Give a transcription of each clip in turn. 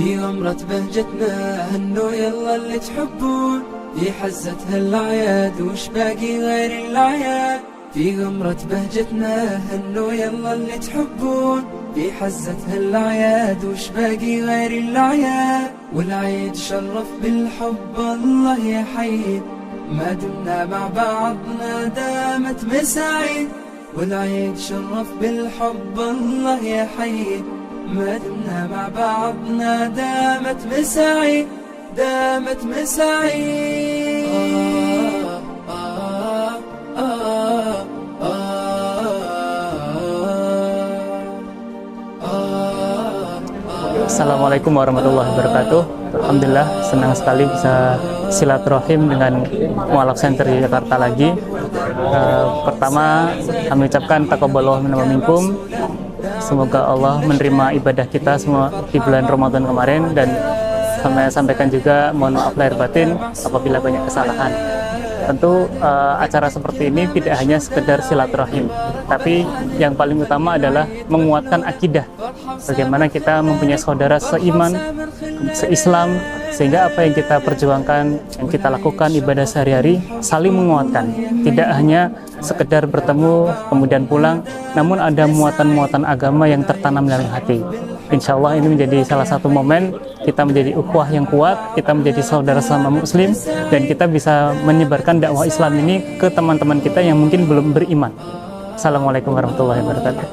في غمرة بهجتنا هنو يلا اللي تحبون، في حزتها الأعياد وش باقي غير الأعياد. في غمرة بهجتنا هنو يلا اللي تحبون، في حزتها الأعياد وش باقي غير الأعياد. والعيد شرف بالحب الله يحيي، ما دمنا مع بعضنا دامت مساعيد. والعيد شرف بالحب الله يحيي، ما دمنا مع بعضنا دامت مساعيد، دامت مساعيد. Assalamualaikum warahmatullahi wabarakatuh. Alhamdulillah senang sekali bisa silaturahim dengan Mu'alaf Center di Jakarta lagi. Pertama kami ucapkan taqabbalallahu minna wa minkum. Semoga Allah menerima ibadah kita semua di bulan Ramadan kemarin, dan kami sampaikan juga mohon maaf lahir batin apabila banyak kesalahan. Tentu acara seperti ini tidak hanya sekedar silaturahim, tapi yang paling utama adalah menguatkan akidah. Bagaimana kita mempunyai saudara seiman, seislam, sehingga apa yang kita perjuangkan, yang kita lakukan ibadah sehari-hari saling menguatkan. Tidak hanya sekedar bertemu kemudian pulang, namun ada muatan-muatan agama yang tertanam dalam hati. Insya Allah ini menjadi salah satu momen kita menjadi ukhuwah yang kuat, kita menjadi saudara sama muslim, dan kita bisa menyebarkan dakwah Islam ini ke teman-teman kita yang mungkin belum beriman. Assalamualaikum warahmatullahi wabarakatuh.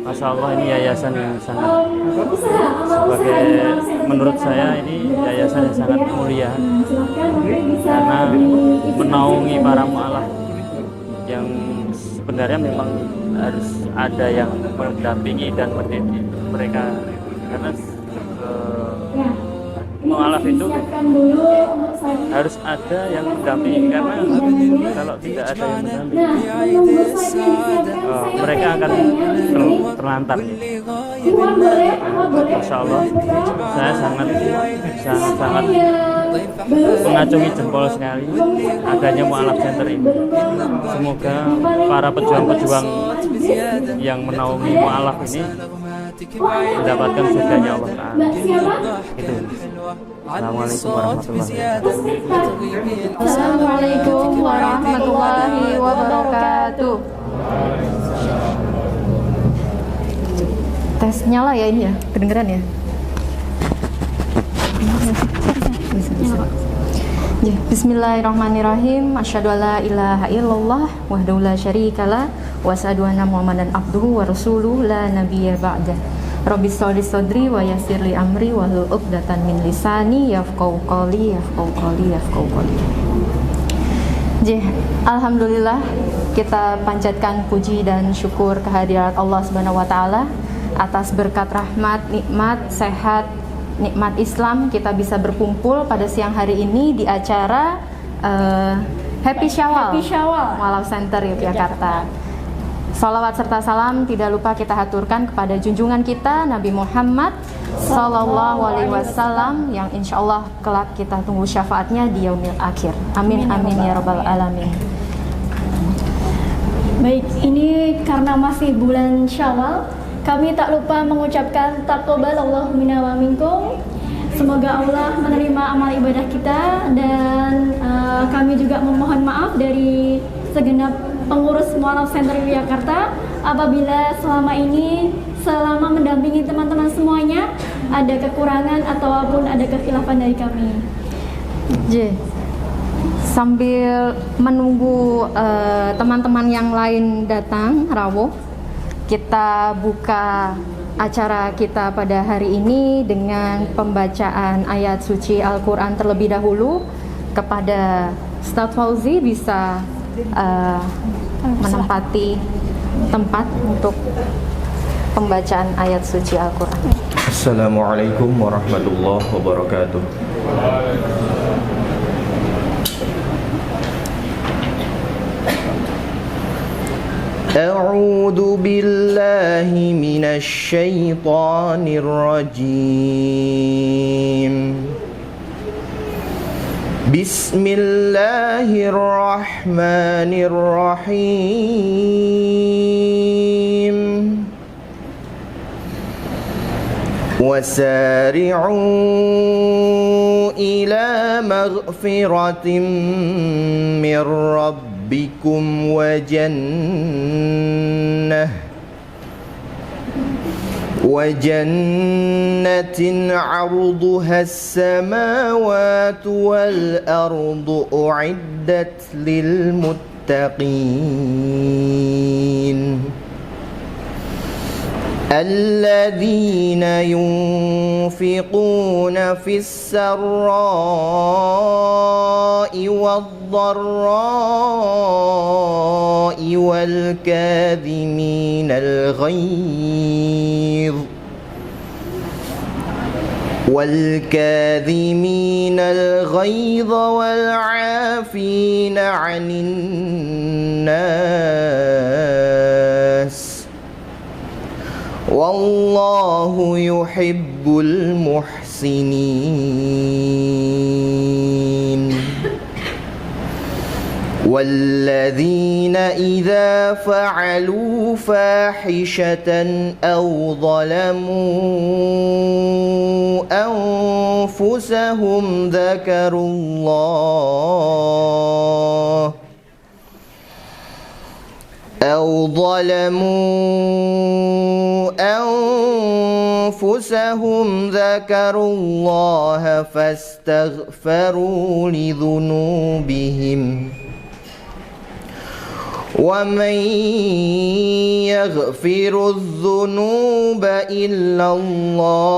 Masya Allah, ini yayasan yang sangat, menurut saya ini yayasan yang sangat mulia, karena menaungi para mu'alaf yang sebenarnya memang harus ada yang mendampingi dan mendidik mereka, karena mu'alaf itu harus ada yang mendampingi, karena kalau tidak ada yang mendampingi mereka akan terlantar. Masya Allah, saya sangat mengacungi jempol sekali adanya Mu'alaf Center ini. Semoga para pejuang-pejuang yang menaungi Mu'alaf ini mendapatkan surganya Allah Ta'ala. Itu. Assalamualaikum warahmatullahi wabarakatuh. Assalamualaikum warahmatullahi wabarakatuh. Tes nyala ya ini ya, kedengeran ya? Bisa. Ya, bismillahirrahmanirrahim. Asyhadu alla ilaha illallah wahdahu la syarikalah wa asyhadu anna Muhammadan abduhu wa rasuluhu la nabiyya ba'dah. Rabbi sholli sodri wa yassirli amri wa hlul 'uqdatan min lisani yafqahu qawli. Alhamdulillah, kita panjatkan puji dan syukur kehadirat Allah Subhanahu wa taala atas berkat rahmat, nikmat, sehat, nikmat Islam, kita bisa berkumpul pada siang hari ini di acara Happy Syawal Mu'alaf Center Yogyakarta. Salawat serta salam tidak lupa kita haturkan kepada junjungan kita Nabi Muhammad Sallallahu Alaihi Wasallam, yang insya Allah kelak kita tunggu syafaatnya di yaumil akhir. Amin amin ya rabbal alamin. Baik, ini karena masih bulan Syawal, kami tak lupa mengucapkan taqabbalallahu minna wa minkum. Semoga Allah menerima amal ibadah kita, dan kami juga memohon maaf dari segenap pengurus Mualaf Center Yogyakarta apabila selama mendampingi teman-teman semuanya ada kekurangan ataupun ada kekhilafan dari kami. Sambil menunggu teman-teman yang lain datang rawuh, kita buka acara kita pada hari ini dengan pembacaan ayat suci Al-Quran terlebih dahulu. Kepada Ustadz Fauzi bisa menempati tempat untuk pembacaan ayat suci Al-Quran. Assalamualaikum warahmatullahi wabarakatuh. A'udzu billahi minasy syaithanir rajim. Bismillahirrahmanirrahim. وسارعوا إلى مغفرة من ربكم وجنة عرضها السماوات والأرض أعدت للمتقين الذين ينفقون في السراء والضراء والكاظمين الغيظ والعافين عن الناس والله يحب المحسنين والذين إذا فعلوا فاحشة أو ظلموا أنفسهم ذكروا الله فاستغفروا لذنوبهم ومن يغفر الذنوب إلا الله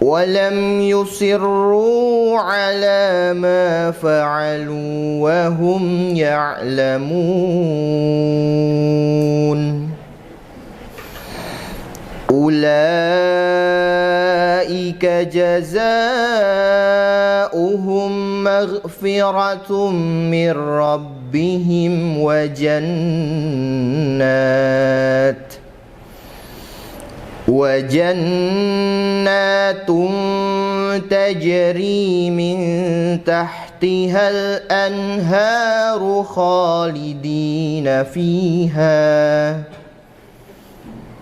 ولم يصروا على ما فعلوا وهم يعلمون أولئك جزاؤهم مغفرة من ربهم وجنات تجري من تحتها الأنهار خالدين فيها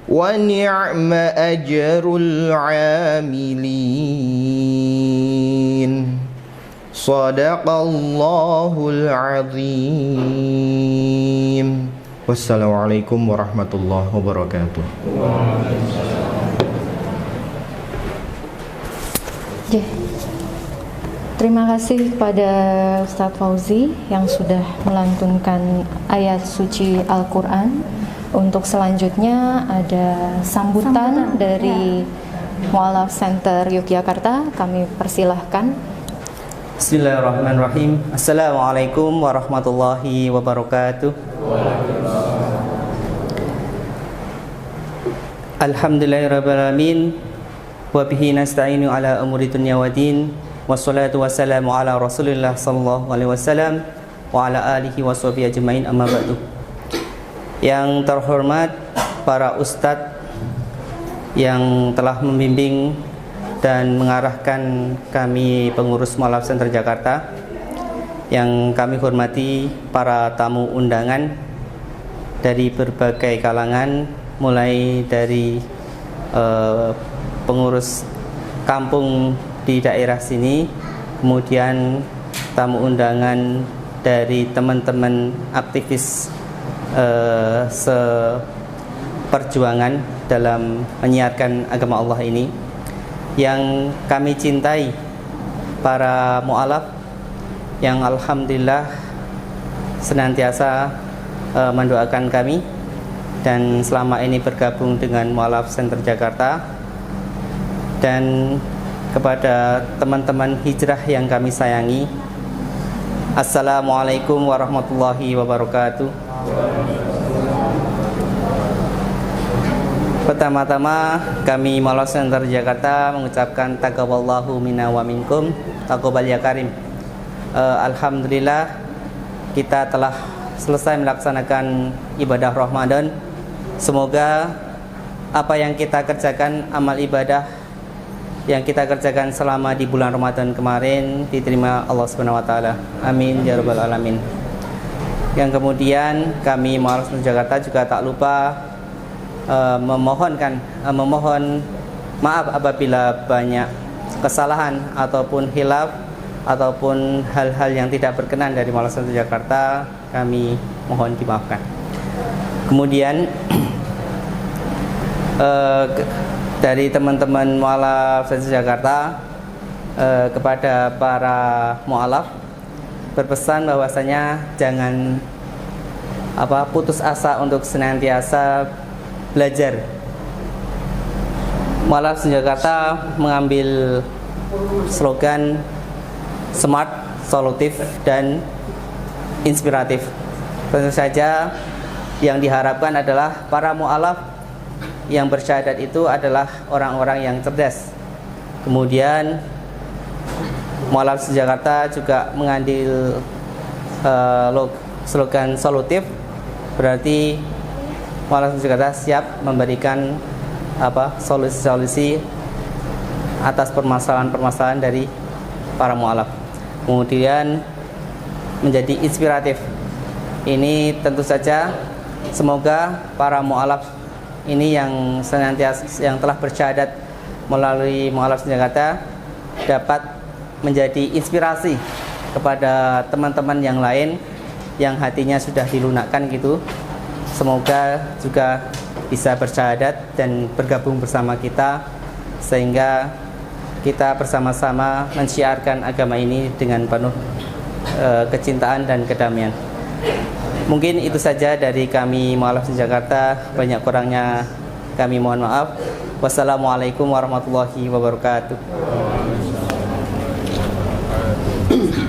ونعم أجر العاملين صدق الله العظيم. Wassalamualaikum warahmatullahi wabarakatuh. Terima kasih kepada Ustadz Fauzi yang sudah melantunkan ayat suci Al-Quran. Untuk selanjutnya ada sambutan dari Mualaf Center Yogyakarta. Kami persilahkan. Bismillahirrahmanirrahim. Assalamualaikum warahmatullahi wabarakatuh. Alhamdulillahirrabbilalamin. Wa bihi nasta'inu ala umuri dunya wa din. Wassalatu wassalamu ala Rasulillah sallallahu alaihi wasallam wa ala alihi wa sahbihi ajmain, amma ba'du. Yang terhormat para ustadz yang telah membimbing dan mengarahkan kami pengurus Mualaf Center Jakarta, yang kami hormati para tamu undangan dari berbagai kalangan mulai dari pengurus kampung di daerah sini, kemudian tamu undangan dari teman-teman aktivis seperjuangan dalam menyiarkan agama Allah ini, yang kami cintai, para mu'alaf yang alhamdulillah senantiasa mendoakan kami dan selama ini bergabung dengan Mu'alaf Center Jakarta, dan kepada teman-teman hijrah yang kami sayangi, Assalamualaikum warahmatullahi wabarakatuh. Pertama-tama kami Mu'alaf Center Jakarta mengucapkan taqabbalallahu minna wa minkum, taqabbal ya karim. Alhamdulillah kita telah selesai melaksanakan ibadah Ramadan. Semoga apa yang kita kerjakan, amal ibadah yang kita kerjakan selama di bulan Ramadan kemarin diterima Allah Subhanahu wa taala. Amin ya rabbal alamin. Yang kemudian kami Mu'alaf Center Jakarta juga tak lupa memohon maaf apabila banyak kesalahan ataupun khilaf ataupun hal-hal yang tidak berkenan dari Mu'alaf Center Jakarta, kami mohon dimaafkan. Kemudian dari teman-teman Mu'alaf Center Jakarta kepada para mu'alaf berpesan bahwasanya jangan putus asa untuk senantiasa belajar. Mu'alaf Center Jakarta mengambil slogan smart, solutif, dan inspiratif. Tentu saja yang diharapkan adalah para mu'alaf yang bersyahadat itu adalah orang-orang yang cerdas. Kemudian Mu'alaf Center Jakarta juga mengambil slogan solutif, berarti Mu'alaf Center Jakarta siap memberikan solusi-solusi atas permasalahan-permasalahan dari para mu'alaf. Kemudian menjadi inspiratif. Ini tentu saja semoga para mu'alaf ini yang senantiasa yang telah bersyahadat melalui Mu'alaf Center Jakarta dapat menjadi inspirasi kepada teman-teman yang lain yang hatinya sudah dilunakkan gitu. Semoga juga bisa bersyahadat dan bergabung bersama kita sehingga kita bersama-sama mensyiarkan agama ini dengan penuh kecintaan dan kedamaian. Mungkin itu saja dari kami Mu'alaf Center Jakarta. Banyak kurangnya kami mohon maaf. Wassalamualaikum warahmatullahi wabarakatuh.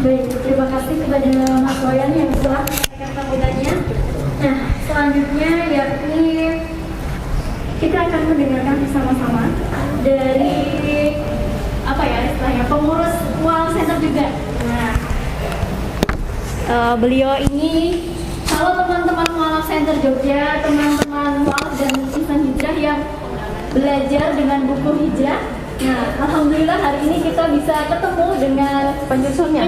Baik, terima kasih kepada Mas Wayan yang telah menyampaikan sambutannya. Nah, selanjutnya yakni kita akan mendengarkan bersama-sama dari istilahnya pengurus Mu'alaf Center juga. Nah, beliau ini, kalau teman-teman Mu'alaf Center Jogja, teman-teman Mu'alaf dan Insan Hijrah yang belajar dengan buku hijrah, nah alhamdulillah hari ini kita bisa ketemu dengan penyusunnya,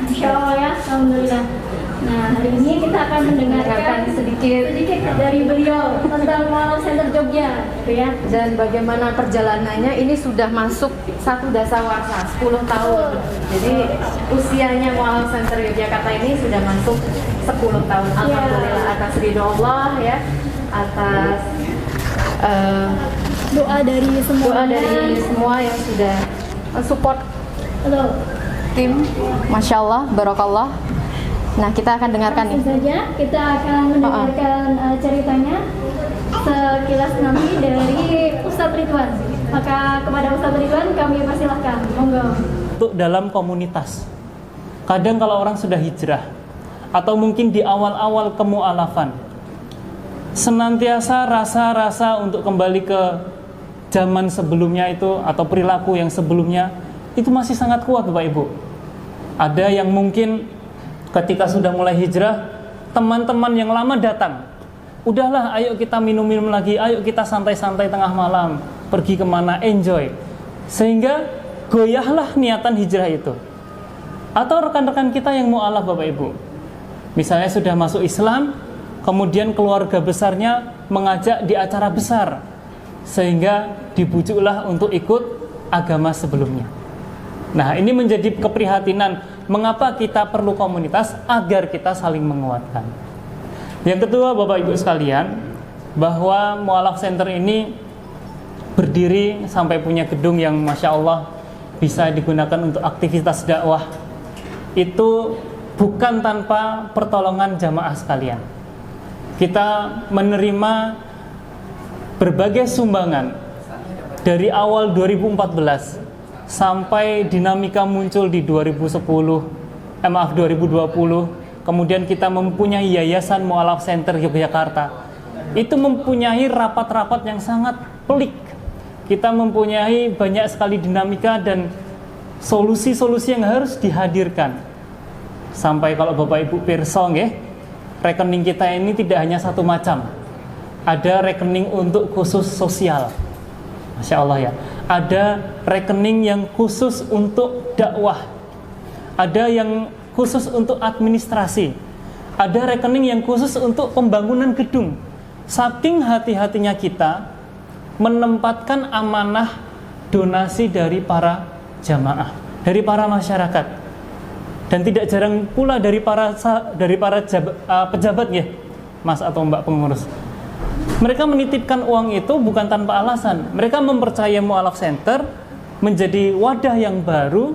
insya Allah ya, alhamdulillah. Nah, hari ini kita akan mendengarkan sedikit dari beliau tentang Mu'alaf Center Jogja, gitu ya. Dan bagaimana perjalanannya, ini sudah masuk satu dasawarsa 10 tahun. Jadi usianya Mu'alaf Center Yogyakarta ini sudah masuk 10 tahun. Alhamdulillah atas ridho Allah ya, atas doa dari semua yang sudah support tim. Masya Allah, barakallah. Nah, kita akan dengarkan nih. Saja kita akan mendengarkan ceritanya sekilas nanti dari Ustadz Ridwan. Maka kepada Ustadz Ridwan kami persilahkan. Monggo. Untuk dalam komunitas, kadang kalau orang sudah hijrah atau mungkin di awal-awal kemu'alafan, senantiasa rasa-rasa untuk kembali ke zaman sebelumnya itu atau perilaku yang sebelumnya itu masih sangat kuat, Bapak Ibu. Ada yang mungkin ketika sudah mulai hijrah, teman-teman yang lama datang, udahlah ayo kita minum-minum lagi, ayo kita santai-santai tengah malam, pergi kemana, enjoy. Sehingga goyahlah niatan hijrah itu. Atau rekan-rekan kita yang mu'alaf, Bapak Ibu, misalnya sudah masuk Islam, kemudian keluarga besarnya mengajak di acara besar, sehingga dibujuklah untuk ikut agama sebelumnya. Nah, ini menjadi keprihatinan mengapa kita perlu komunitas agar kita saling menguatkan. Yang kedua, Bapak Ibu sekalian, bahwa Mu'alaf Center ini berdiri sampai punya gedung yang Masya Allah bisa digunakan untuk aktivitas dakwah. Itu bukan tanpa pertolongan jamaah sekalian. Kita menerima berbagai sumbangan dari awal 2014 sampai dinamika muncul di 2020, kemudian kita mempunyai Yayasan Mu'alaf Center Yogyakarta. Itu mempunyai rapat-rapat yang sangat pelik. Kita mempunyai banyak sekali dinamika dan solusi-solusi yang harus dihadirkan. Sampai kalau Bapak Ibu pirsa nggih, rekening kita ini tidak hanya satu macam. Ada rekening untuk khusus sosial. Masya Allah ya. Ada rekening yang khusus untuk dakwah. Ada yang khusus untuk administrasi. Ada rekening yang khusus untuk pembangunan gedung. Saking hati-hatinya kita menempatkan amanah donasi dari para jamaah, dari para masyarakat, dan tidak jarang pula dari para pejabat ya, Mas atau Mbak pengurus. Mereka menitipkan uang itu bukan tanpa alasan. Mereka mempercayai Mu'alaf Center menjadi wadah yang baru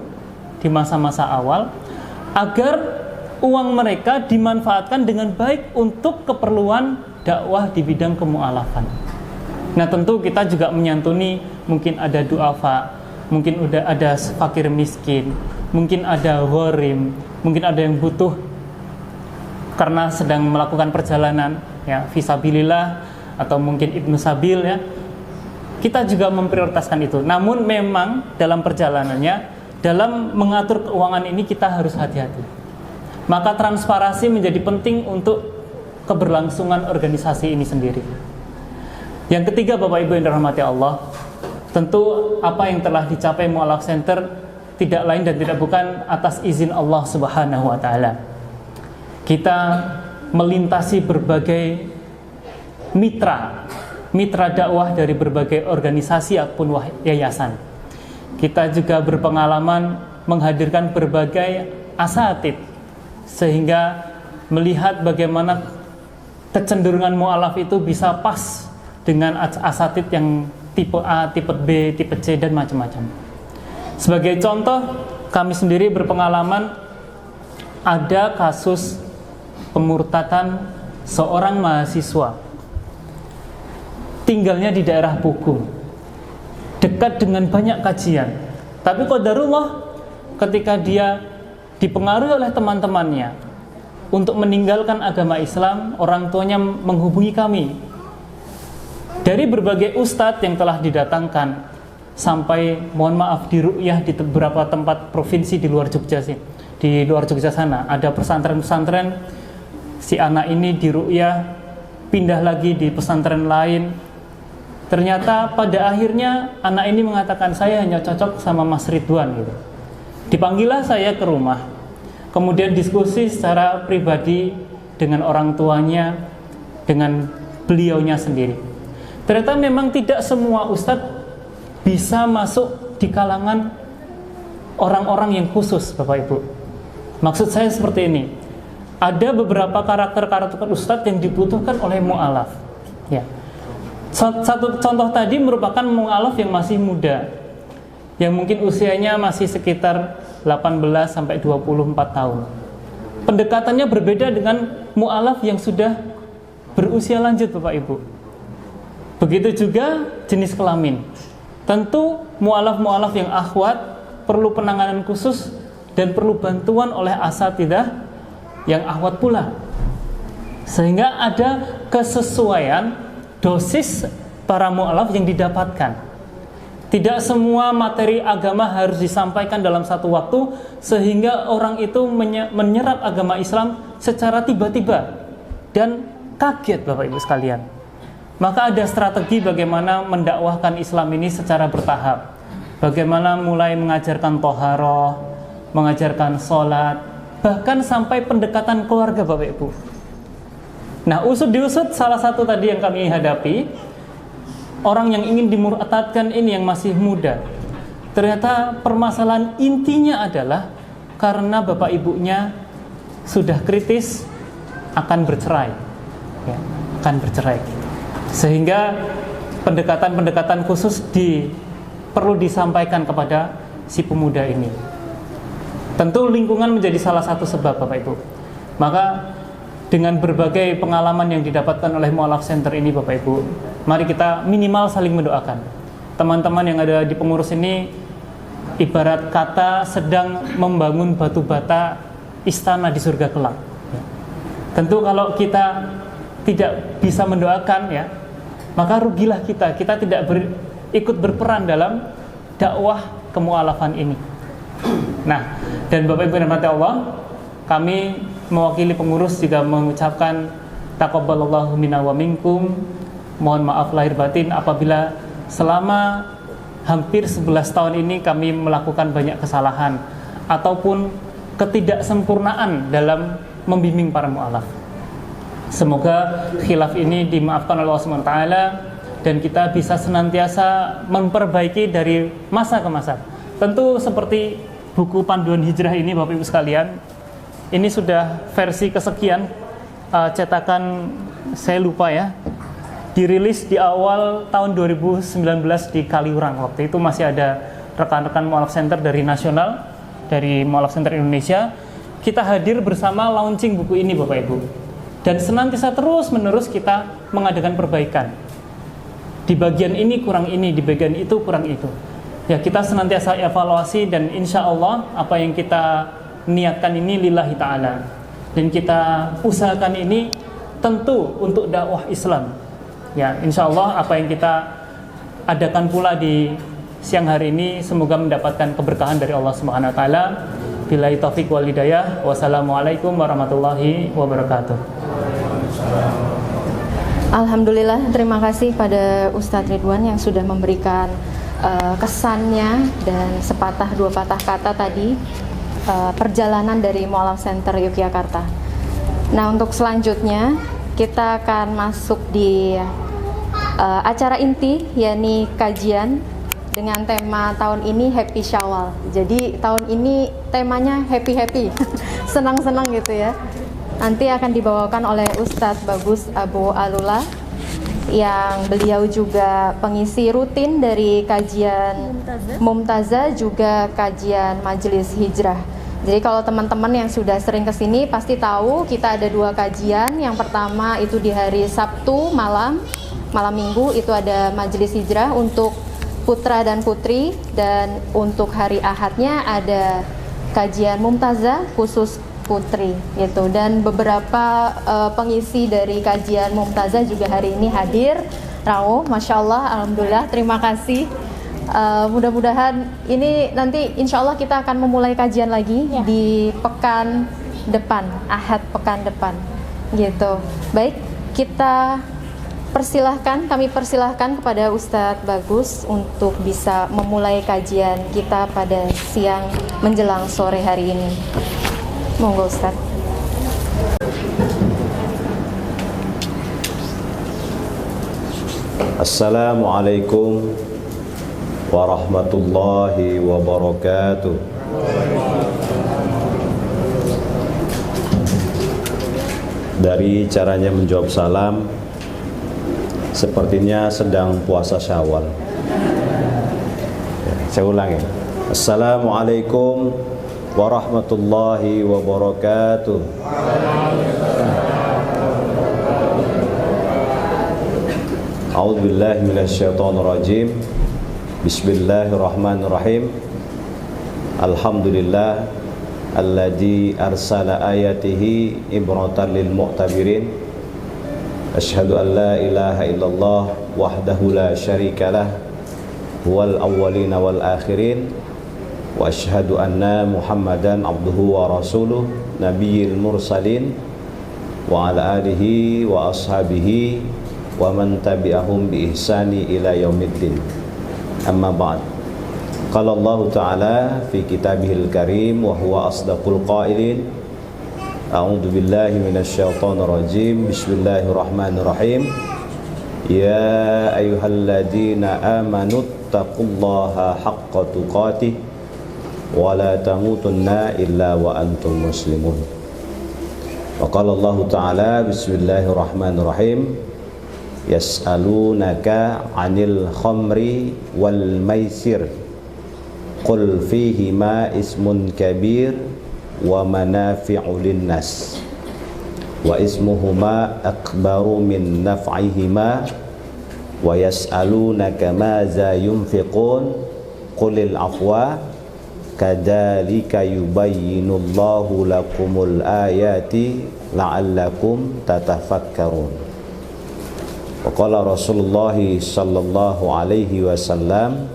di masa-masa awal agar uang mereka dimanfaatkan dengan baik untuk keperluan dakwah di bidang kemu'alafan. Nah, tentu kita juga menyantuni, mungkin ada du'afa, mungkin udah ada fakir miskin, mungkin ada gharim, mungkin ada yang butuh karena sedang melakukan perjalanan ya, fisabilillah atau mungkin ibnu sabil ya. Kita juga memprioritaskan itu. Namun memang dalam perjalanannya, dalam mengatur keuangan ini kita harus hati-hati. Maka transparansi menjadi penting untuk keberlangsungan organisasi ini sendiri. Yang ketiga, Bapak Ibu yang dirahmati Allah, tentu apa yang telah dicapai Mu'alaf Center tidak lain dan tidak bukan atas izin Allah Subhanahu wa taala. Kita melintasi berbagai mitra dakwah dari berbagai organisasi ataupun yayasan. Kita juga berpengalaman menghadirkan berbagai asatid, sehingga melihat bagaimana kecenderungan mu'alaf itu bisa pas dengan asatid yang tipe A, tipe B, tipe C, dan macam-macam. Sebagai contoh, kami sendiri berpengalaman ada kasus pemurtatan seorang mahasiswa tinggalnya di daerah Buku, dekat dengan banyak kajian. Tapi qadarullah, ketika dia dipengaruhi oleh teman-temannya untuk meninggalkan agama Islam, orang tuanya menghubungi kami. Dari berbagai ustadz yang telah didatangkan, sampai mohon maaf di ru'yah di beberapa tempat provinsi di luar Jogja sih. Di luar Jogja sana ada pesantren-pesantren, si anak ini di ru'yah pindah lagi di pesantren lain. Ternyata pada akhirnya anak ini mengatakan, saya hanya cocok sama Mas Ridwan gitu. Dipanggillah saya ke rumah, kemudian diskusi secara pribadi dengan orang tuanya, dengan beliaunya sendiri. Ternyata memang tidak semua ustadz bisa masuk di kalangan orang-orang yang khusus, Bapak Ibu. Maksud saya seperti ini, ada beberapa karakter ustadz yang dibutuhkan oleh mu'alaf ya. Satu contoh tadi merupakan mu'alaf yang masih muda, yang mungkin usianya masih sekitar 18 sampai 24 tahun. Pendekatannya berbeda dengan mu'alaf yang sudah berusia lanjut, Bapak Ibu. Begitu juga jenis kelamin. Tentu mu'alaf-mu'alaf yang akhwat perlu penanganan khusus dan perlu bantuan oleh asatidah yang akhwat pula. Sehingga ada kesesuaian dosis para mu'alaf yang didapatkan. Tidak semua materi agama harus disampaikan dalam satu waktu, sehingga orang itu menyerap agama Islam secara tiba-tiba dan kaget, Bapak Ibu sekalian. Maka ada strategi bagaimana mendakwahkan Islam ini secara bertahap. Bagaimana mulai mengajarkan toharoh, mengajarkan sholat, bahkan sampai pendekatan keluarga, Bapak Ibu. Nah, diusut salah satu tadi yang kami hadapi, orang yang ingin dimurtadkan ini yang masih muda. Ternyata permasalahan intinya adalah karena bapak ibunya sudah kritis akan bercerai, ya, akan bercerai. Sehingga pendekatan-pendekatan khusus perlu disampaikan kepada si pemuda ini. Tentu lingkungan menjadi salah satu sebab Bapak Ibu. Maka dengan berbagai pengalaman yang didapatkan oleh Mu'alaf Center ini Bapak Ibu, mari kita minimal saling mendoakan. Teman-teman yang ada di pengurus ini ibarat kata sedang membangun batu bata istana di surga kelak. Ya. Tentu kalau kita tidak bisa mendoakan, ya, maka rugilah kita tidak ikut berperan dalam dakwah kemu'alafan ini. Nah, dan Bapak Ibu yang dirahmati Allah, kami mewakili pengurus juga mengucapkan taqabbalallahu minna wa minkum. Mohon maaf lahir batin apabila selama hampir 11 tahun ini kami melakukan banyak kesalahan ataupun ketidaksempurnaan dalam membimbing para mu'alaf. Semoga khilaf ini dimaafkan oleh Allah SWT dan kita bisa senantiasa memperbaiki dari masa ke masa. Tentu seperti buku panduan hijrah ini Bapak Ibu sekalian, ini sudah versi kesekian, cetakan saya lupa ya, dirilis di awal tahun 2019 di Kaliurang. Waktu itu masih ada rekan-rekan Mu'alaf Center dari nasional, dari Mu'alaf Center Indonesia. Kita hadir bersama launching buku ini Bapak Ibu, dan senantiasa terus menerus kita mengadakan perbaikan. Di bagian ini kurang ini, di bagian itu kurang itu. Ya, kita senantiasa evaluasi dan insya Allah apa yang kita niatkan ini lillahi ta'ala. Dan kita usahakan ini tentu untuk dakwah Islam. Ya, insya Allah apa yang kita adakan pula di siang hari ini semoga mendapatkan keberkahan dari Allah Subhanahu wa taala. Billahi taufiq wal hidayah. Wassalamualaikum warahmatullahi wabarakatuh. Alhamdulillah, terima kasih pada Ustadz Ridwan yang sudah memberikan kesannya dan sepatah dua patah kata tadi perjalanan dari Mu'alaf Center Yogyakarta. Nah, untuk selanjutnya kita akan masuk di acara inti, yakni kajian dengan tema tahun ini Happy Syawal. Jadi tahun ini temanya happy-happy, senang-senang gitu ya. Nanti akan dibawakan oleh Ustadz Bagus Abu Alula, yang beliau juga pengisi rutin dari kajian Mumtazah, juga kajian Majelis Hijrah. Jadi kalau teman-teman yang sudah sering kesini pasti tahu kita ada dua kajian. Yang pertama itu di hari Sabtu malam Minggu itu ada Majelis Hijrah untuk putra dan putri, dan untuk hari Ahadnya ada kajian Mumtazah khusus putri gitu. Dan beberapa pengisi dari kajian Mumtazah juga hari ini hadir. Masya Allah, alhamdulillah, terima kasih. Mudah-mudahan ini nanti insya Allah kita akan memulai kajian lagi ya, di pekan depan, Ahad pekan depan gitu. Baik, kami persilahkan kepada Ustadz Bagus untuk bisa memulai kajian kita pada siang menjelang sore hari ini. Monggo Ustadz. Assalamualaikum warahmatullahi wabarakatuh. Dari caranya menjawab salam, sepertinya sedang puasa Syawal. Saya ulangi. Assalamualaikum warahmatullahi wabarakatuh. A'udzubillahi minasyaitonirrajim. Bismillahirrahmanirrahim. Alhamdulillah alladzi arsala ayatihi ibratan lil mu'tabirin. Asyhadu an la ilaha illallah wahdahu la syarikalah huwal awwalina wal akhirin. Wa asyhadu anna Muhammadan abduhu wa rasuluh nabiyil mursalin wa ala alihi wa ashabihi wa man tabi'ahum bi ihsani ila yaumiddin. Amma ba'd. Qala Allah Ta'ala fi kitabihil karim wa huwa asdaqul qailin A'udzu billahi minasyaitonir rajim. Bismillahirrahmanirrahim. Ya ayyuhalladzina amanu taqullaha haqqa tuqatih wa la tamutunna illa wa antum muslimun. Wa qala Allah Ta'ala bismillahirrahmanirrahim. Yas'alunaka 'anil khamri wal maisir qul fihima ismun kabir wa manafi'u linnas wa ismuhuma akbaru min naf'ihima wa yas'alunaka maza yunfiqun qulil afwa kadzalika yubayyinullahu lakumul ayati la'allakum tatafakkarun. Wa qala Rasulullah sallallahu alaihi wasallam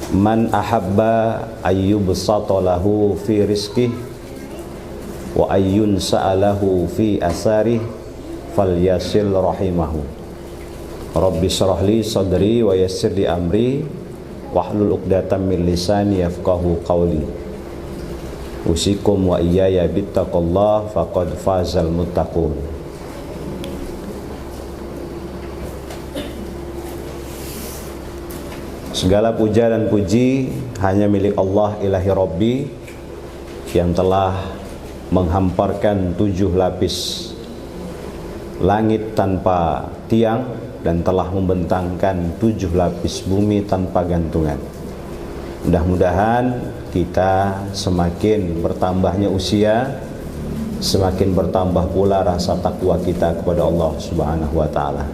man ahabba ayyubsata lahu fi rizqih wa ayyun sa'alahu fi asarih falyasil rahimahu. Rabbi shrah li sadri wa yassir li amri wahlul 'uqdatam min lisani yafqahu qawli. Usikum wa iyaya bittaqallah faqad fazal muttaqun. Segala puja dan puji hanya milik Allah ilahi Rabbi yang telah menghamparkan 7 lapis langit tanpa tiang dan telah membentangkan 7 lapis bumi tanpa gantungan. Mudah-mudahan kita semakin bertambahnya usia, semakin bertambah pula rasa takwa kita kepada Allah Subhanahu wa taala.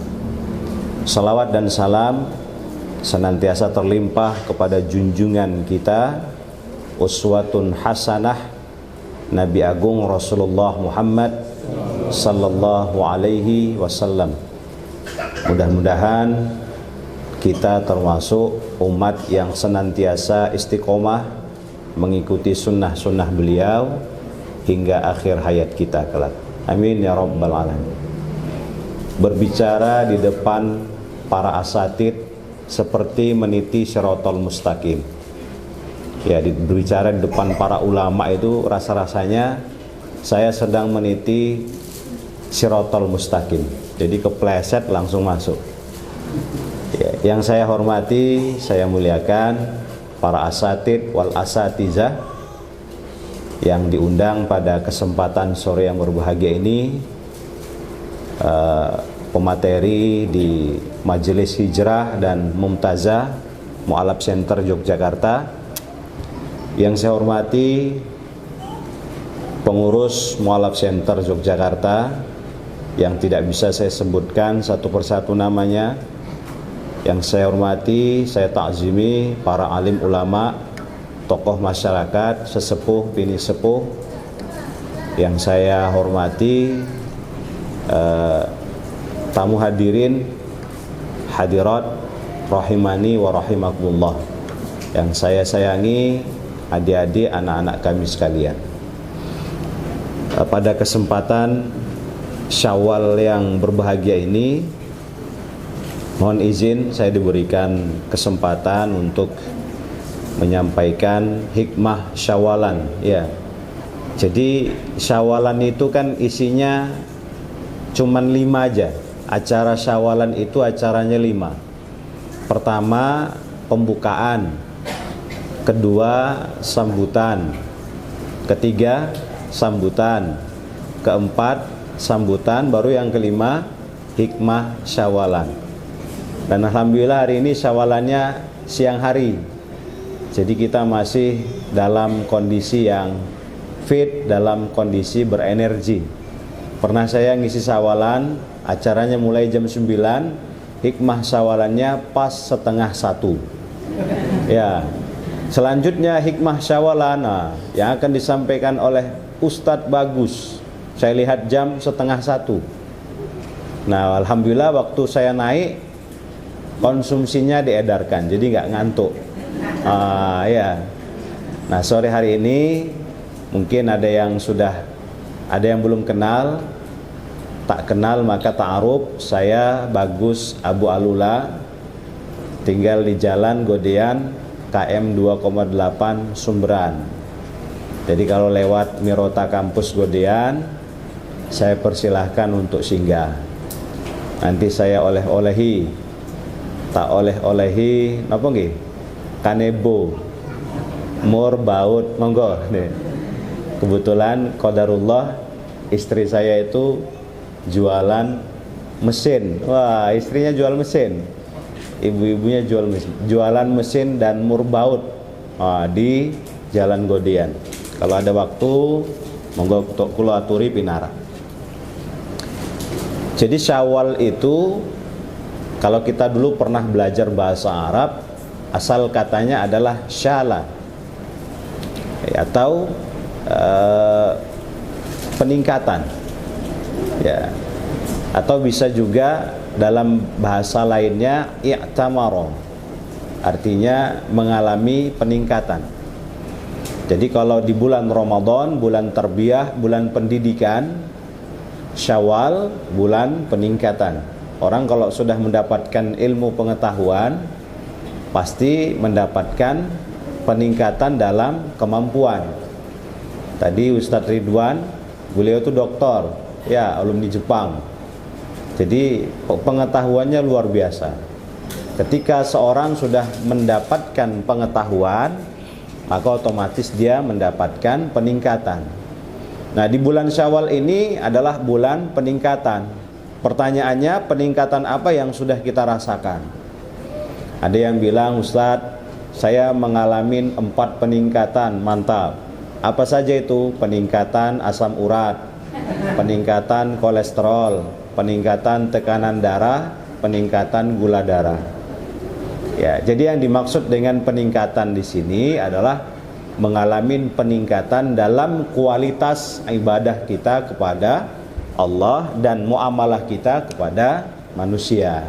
Salawat dan salam senantiasa terlimpah kepada junjungan kita, uswatun hasanah, Nabi Agung Rasulullah Muhammad sallallahu alaihi wasallam. Mudah-mudahan kita termasuk umat yang senantiasa istiqomah mengikuti sunnah-sunnah beliau hingga akhir hayat kita kelak. Amin ya rabbal alamin. Berbicara di depan para asatid seperti meniti Shiratal Mustaqim. Ya, berbicara di depan para ulama itu rasa-rasanya saya sedang meniti Shiratal Mustaqim. Jadi kepleset langsung masuk. Ya, yang saya hormati, saya muliakan para asatid wal asatizah yang diundang pada kesempatan sore yang berbahagia ini, pemateri di Majelis Hijrah dan Mumtazah Mu'alaf Center Yogyakarta. Yang saya hormati pengurus Mu'alaf Center Yogyakarta yang tidak bisa saya sebutkan satu persatu namanya. Yang saya hormati, saya takzimi para alim ulama, tokoh masyarakat, sesepuh, bini sepuh. Yang saya hormati tamu hadirin, hadirat rahimani wa rahimakumullah, yang saya sayangi, adik-adik, anak-anak kami sekalian. Pada kesempatan Syawal yang berbahagia ini, mohon izin saya diberikan kesempatan untuk menyampaikan hikmah Syawalan. Ya, jadi Syawalan itu kan isinya cuman 5 aja. Acara Syawalan itu acaranya 5. Pertama pembukaan, kedua sambutan, ketiga sambutan, keempat sambutan, baru yang kelima hikmah Syawalan. Dan alhamdulillah hari ini Syawalannya siang hari. Jadi kita masih dalam kondisi yang fit, dalam kondisi berenergi. Pernah saya ngisi Syawalan, acaranya mulai jam 9, hikmah Syawalannya pas setengah 1. Ya, selanjutnya hikmah Syawalan yang akan disampaikan oleh Ustadz Bagus. Saya lihat jam setengah 1. Nah, alhamdulillah waktu saya naik konsumsinya diedarkan, jadi nggak ngantuk. Ya. Nah, sore hari ini mungkin ada yang belum kenal. Tak kenal maka ta'aruf. Saya Bagus Abu Alula, tinggal di Jalan Godean KM 2,8 Sumberan. Jadi kalau lewat Mirota Kampus Godean, saya persilahkan untuk singgah. Nanti saya oleh-olehi, tak oleh-olehi, napa nggih? Kanebo, mur baut, monggo. Kebetulan qadarullah istri saya itu jualan mesin. Wah, istrinya jual mesin. Ibu-ibunya jualan mesin dan mur baut di Jalan Godean. Kalau ada waktu, monggo kula aturi pinara. Jadi Syawal itu, kalau kita dulu pernah belajar bahasa Arab, asal katanya adalah syala, atau peningkatan, ya. Atau bisa juga dalam bahasa lainnya i'tamara, artinya mengalami peningkatan. Jadi kalau di bulan Ramadan, bulan tarbiyah, bulan pendidikan, Syawal, bulan peningkatan. Orang kalau sudah mendapatkan ilmu pengetahuan, pasti mendapatkan peningkatan dalam kemampuan. Tadi Ustadz Ridwan, beliau itu doktor, ya, alumni Jepang. Jadi pengetahuannya luar biasa. Ketika seorang sudah mendapatkan pengetahuan, maka otomatis dia mendapatkan peningkatan. Nah, di bulan Syawal ini adalah bulan peningkatan. Pertanyaannya, peningkatan apa yang sudah kita rasakan? Ada yang bilang, Ustadz, saya mengalami 4 peningkatan, mantap. Apa saja itu? Peningkatan asam urat, peningkatan kolesterol, peningkatan tekanan darah, peningkatan gula darah. Ya, jadi yang dimaksud dengan peningkatan di sini adalah mengalami peningkatan dalam kualitas ibadah kita kepada Allah dan muamalah kita kepada manusia.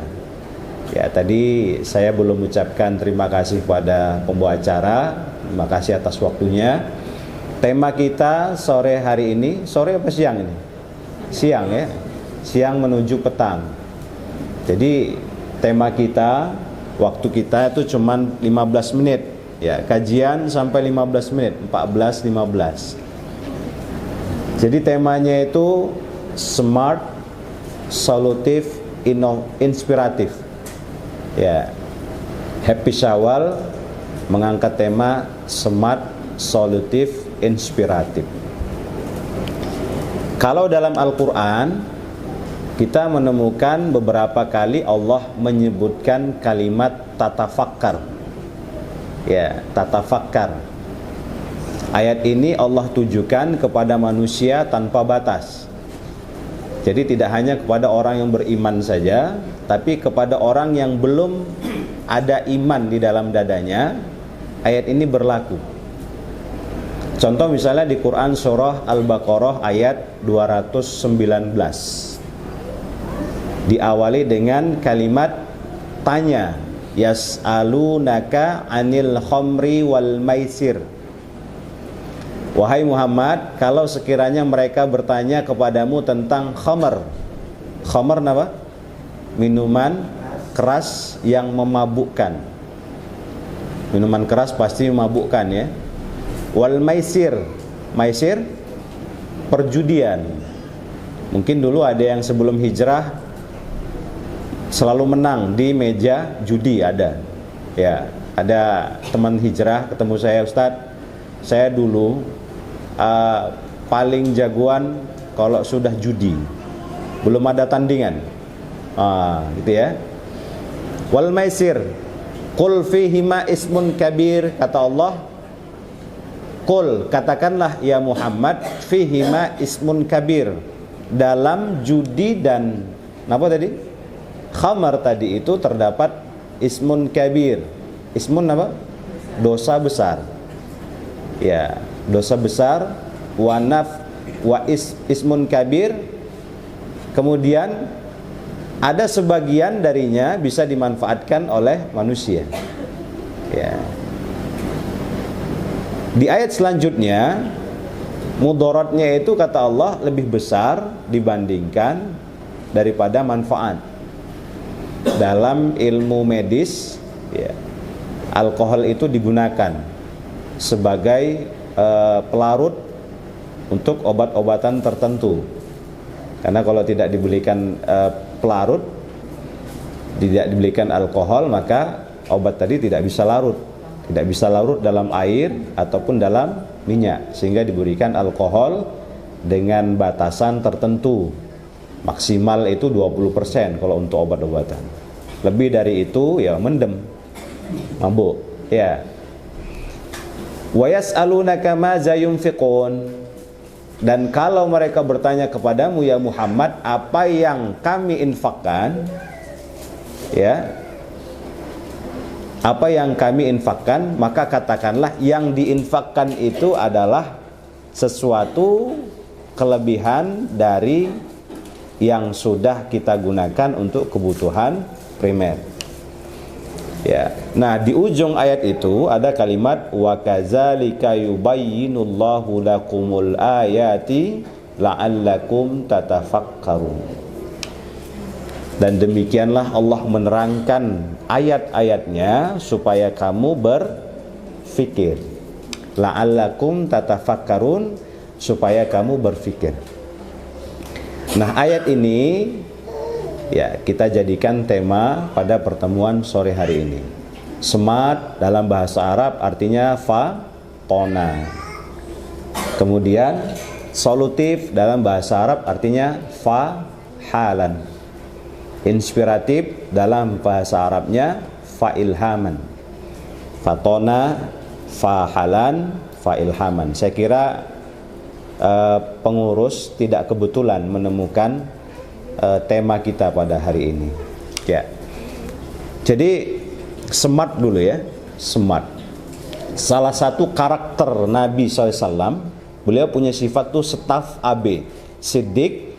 Ya, tadi saya belum ucapkan terima kasih kepada pembawa acara. Terima kasih atas waktunya. Tema kita sore hari ini, sore apa siang ini? Siang, ya. Siang menuju petang. Jadi tema kita, waktu kita itu cuma 15 menit, ya, kajian sampai 15 menit, 14-15. Jadi temanya itu smart, solutif, inspiratif. Ya. Happy Syawal mengangkat tema smart, solutif, inspiratif. Kalau dalam Al-Qur'an kita menemukan beberapa kali Allah menyebutkan kalimat tatafakkar. Ya, tatafakkar. Ayat ini Allah tujukan kepada manusia tanpa batas. Jadi tidak hanya kepada orang yang beriman saja, tapi kepada orang yang belum ada iman di dalam dadanya, ayat ini berlaku. Contoh misalnya di Quran surah Al-Baqarah ayat 219. Diawali dengan kalimat tanya, yas'alunaka 'anil khamri wal maisir. Wahai Muhammad, kalau sekiranya mereka bertanya kepadamu tentang khamr. Khamr apa? Minuman keras yang memabukkan. Minuman keras pasti memabukkan, ya. Wal maisir. Maisir perjudian. Mungkin dulu ada yang sebelum hijrah selalu menang di meja judi, ada. Ya, ada teman hijrah ketemu saya, Ustadz, saya dulu paling jagoan kalau sudah judi, belum ada tandingan. Gitu ya. Wal maisir, qul fihima ismun kabir, kata Allah. Qul, katakanlah ya Muhammad, fihima ismun kabir, dalam judi dan apa tadi? Khamar tadi itu terdapat ismun kabir. Ismun apa? Dosa besar. Ya, dosa besar. Ismun kabir. Kemudian ada sebagian darinya bisa dimanfaatkan oleh manusia. Ya. Di ayat selanjutnya, mudaratnya itu kata Allah lebih besar dibandingkan daripada manfaat. Dalam ilmu medis, ya, alkohol itu digunakan sebagai pelarut untuk obat-obatan tertentu. Karena kalau tidak dibelikan pelarut, tidak dibelikan alkohol, maka obat tadi tidak bisa larut. Tidak bisa larut dalam air ataupun dalam minyak, sehingga diberikan alkohol dengan batasan tertentu. Maksimal itu 20% kalau untuk obat-obatan. Lebih dari itu ya mendem, mabuk. Ya. Wa yas'alunaka madza yunfiqun. Dan kalau mereka bertanya kepadamu ya Muhammad, apa yang kami infakkan? Ya. Apa yang kami infakkan, maka katakanlah yang diinfakkan itu adalah sesuatu kelebihan dari yang sudah kita gunakan untuk kebutuhan primer. Ya. Nah, di ujung ayat itu ada kalimat wa kadzalika yubayyinullahu lakumul ayati la'allakum tatafakkarun. Dan demikianlah Allah menerangkan ayat-ayatnya supaya kamu berfikir. La'allakum tatafakkarun, supaya kamu berfikir. Nah, ayat ini ya kita jadikan tema pada pertemuan sore hari ini. Semat dalam bahasa Arab artinya fatona. Kemudian solutif dalam bahasa Arab artinya fahalan. Inspiratif dalam bahasa Arabnya fa'ilhaman. Fatona, fahalan, fa'ilhaman. Saya kira pengurus tidak kebetulan menemukan tema kita pada hari ini. Ya. Jadi semat dulu ya, semat. Salah satu karakter Nabi SAW, beliau punya sifat tuh staf AB, siddiq,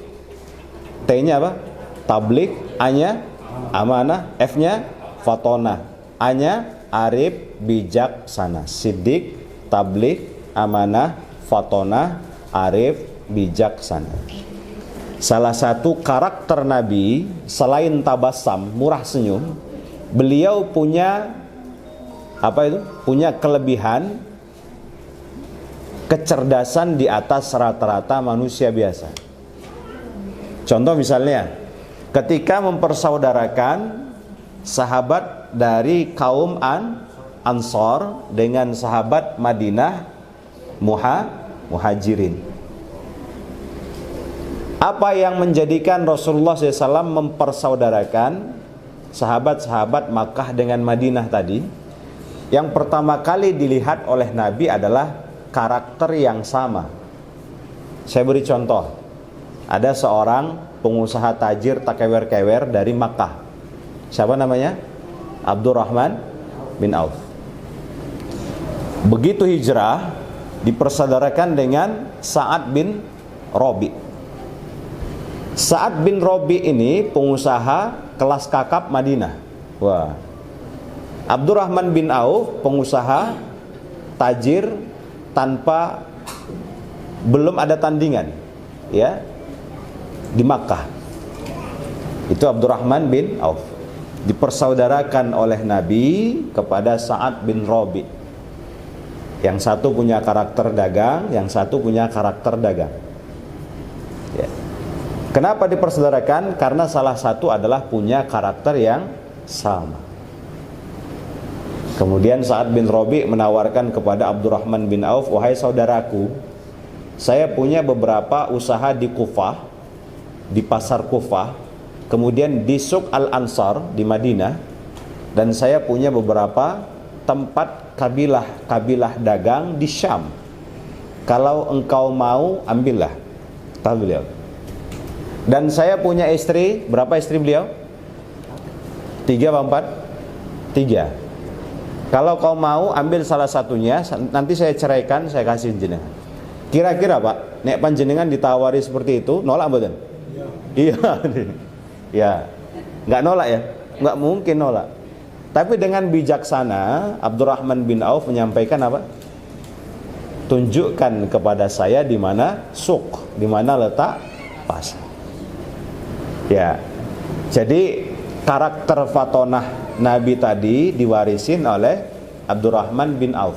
T-nya apa? Tablik, A-nya amanah, F-nya fatona, A-nya arif, bijaksana. Siddiq, tablik, amanah, fatona, arif, bijaksana. Salah satu karakter Nabi selain tabassam, murah senyum, beliau punya apa itu? Punya kelebihan kecerdasan di atas rata-rata manusia biasa. Contoh misalnya, ketika mempersaudarakan sahabat dari kaum Ansor dengan sahabat Madinah Muhajirin. Apa yang menjadikan Rasulullah SAW mempersaudarakan sahabat-sahabat Makkah dengan Madinah tadi? Yang pertama kali dilihat oleh Nabi adalah karakter yang sama. Saya beri contoh. Ada seorang pengusaha tajir takewer-kewer dari Makkah. Siapa namanya? Abdurrahman bin Auf. Begitu hijrah, dipersaudarakan dengan Sa'ad bin Rabi. Sa'ad bin Rabi ini pengusaha kelas kakap Madinah. Wah. Abdurrahman bin Auf pengusaha tajir tanpa belum ada tandingan, ya, di Makkah. Itu Abdurrahman bin Auf dipersaudarakan oleh Nabi kepada Sa'ad bin Rabi. Yang satu punya karakter dagang, yang satu punya karakter dagang. Ya. Kenapa dipersaudarakan? Karena salah satu adalah punya karakter yang sama. Kemudian Sa'ad bin Rabi menawarkan kepada Abdurrahman bin Auf, wahai saudaraku, saya punya beberapa usaha di Kufah, di pasar Kufah, kemudian di Suq Al-Ansar di Madinah, dan saya punya beberapa tempat kabilah dagang di Syam. Kalau engkau mau, ambillah. Tahu beliau. Dan saya punya istri, berapa istri beliau? 3 apa 4? 3. Kalau kau mau, ambil salah satunya, nanti saya ceraikan, saya kasih jenengan. Kira-kira Pak, nek panjenengan ditawari seperti itu, nolak mboten? Iya. Ya. Enggak nolak ya? Enggak mungkin nolak. Tapi dengan bijaksana, Abdurrahman bin Auf menyampaikan apa? Tunjukkan kepada saya di mana suq, di mana letak pasar. Ya. Jadi karakter fatonah Nabi tadi diwarisin oleh Abdurrahman bin Auf.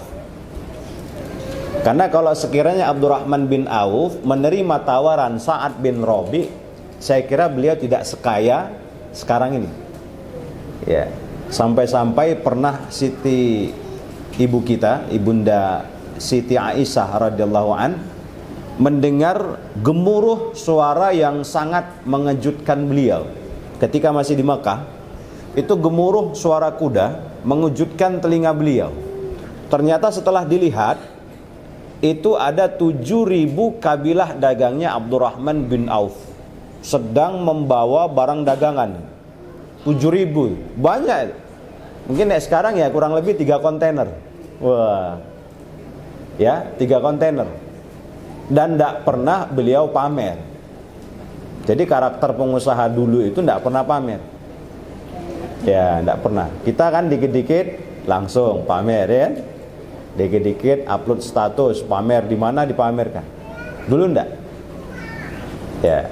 Karena kalau sekiranya Abdurrahman bin Auf menerima tawaran Sa'ad bin Rabi, saya kira beliau tidak sekaya sekarang ini. Ya, sampai-sampai pernah Siti ibu kita, Ibunda Siti Aisyah radhiyallahu an, mendengar gemuruh suara yang sangat mengejutkan beliau ketika masih di Mekah. Itu gemuruh suara kuda mengejutkan telinga beliau. Ternyata setelah dilihat, itu ada 7.000 kabilah dagangnya Abdurrahman bin Auf sedang membawa barang dagangan. 7.000, banyak. Mungkin sekarang ya kurang lebih 3 kontainer. Wah, ya 3 kontainer. Dan tidak pernah beliau pamer. Jadi karakter pengusaha dulu itu tidak pernah pamer. Ya, tidak pernah. Kita kan dikit-dikit langsung pamer, ya. Dikit-dikit upload status, pamer di mana dipamerkan. Dulu enggak. Ya.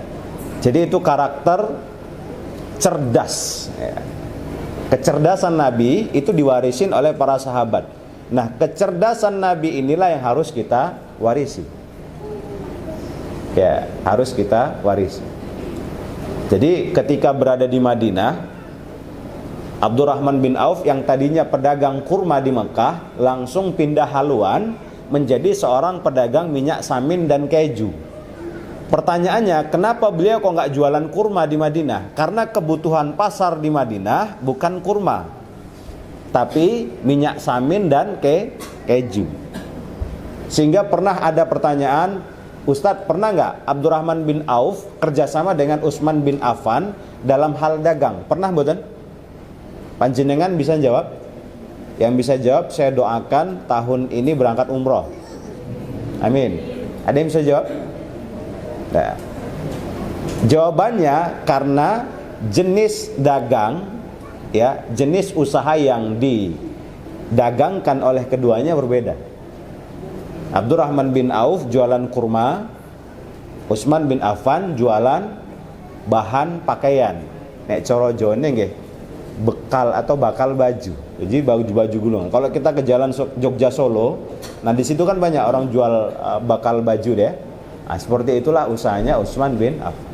Jadi itu karakter cerdas, ya. Kecerdasan Nabi itu diwarisin oleh para sahabat. Nah, kecerdasan Nabi inilah yang harus kita warisi. Ya, harus kita warisi. Jadi ketika berada di Madinah, Abdurrahman bin Auf yang tadinya pedagang kurma di Mekah langsung pindah haluan menjadi seorang pedagang minyak samin dan keju. Pertanyaannya, kenapa beliau kok nggak jualan kurma di Madinah? Karena kebutuhan pasar di Madinah bukan kurma, tapi minyak samin dan keju. Sehingga pernah ada pertanyaan, Ustadz, pernah nggak Abdurrahman bin Auf kerjasama dengan Utsman bin Affan dalam hal dagang? Pernah mboten? Panjenengan bisa jawab? Yang bisa jawab saya doakan tahun ini berangkat umroh. Amin. Ada yang bisa jawab? Nah, jawabannya karena jenis dagang, ya, jenis usaha yang didagangkan oleh keduanya berbeda. Abdurrahman bin Auf jualan kurma, Utsman bin Affan jualan bahan pakaian. Nek coro jone nggih, bekal atau bakal baju. Jadi baju-baju gulung. Kalau kita ke jalan Jogja Solo, nah di situ kan banyak orang jual bakal baju deh. Nah, seperti itulah usahanya Utsman bin Affan.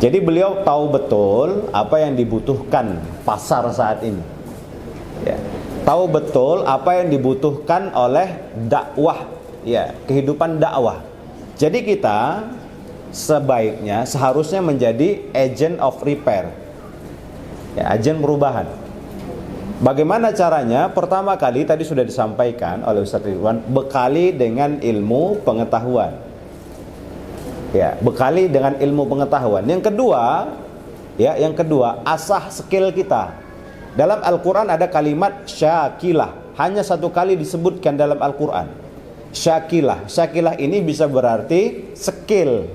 Jadi beliau tahu betul apa yang dibutuhkan pasar saat ini. Ya. Tahu betul apa yang dibutuhkan oleh dakwah, ya, kehidupan dakwah. Jadi kita sebaiknya seharusnya menjadi agent of repair. Ya, agen perubahan. Bagaimana caranya? Pertama kali tadi sudah disampaikan oleh Ustaz Ridwan, bekali dengan ilmu pengetahuan. Ya, bekali dengan ilmu pengetahuan. Yang kedua, asah skill kita. Dalam Al-Qur'an ada kalimat syakilah, hanya 1 kali disebutkan dalam Al-Qur'an. Syakilah. Syakilah ini bisa berarti skill.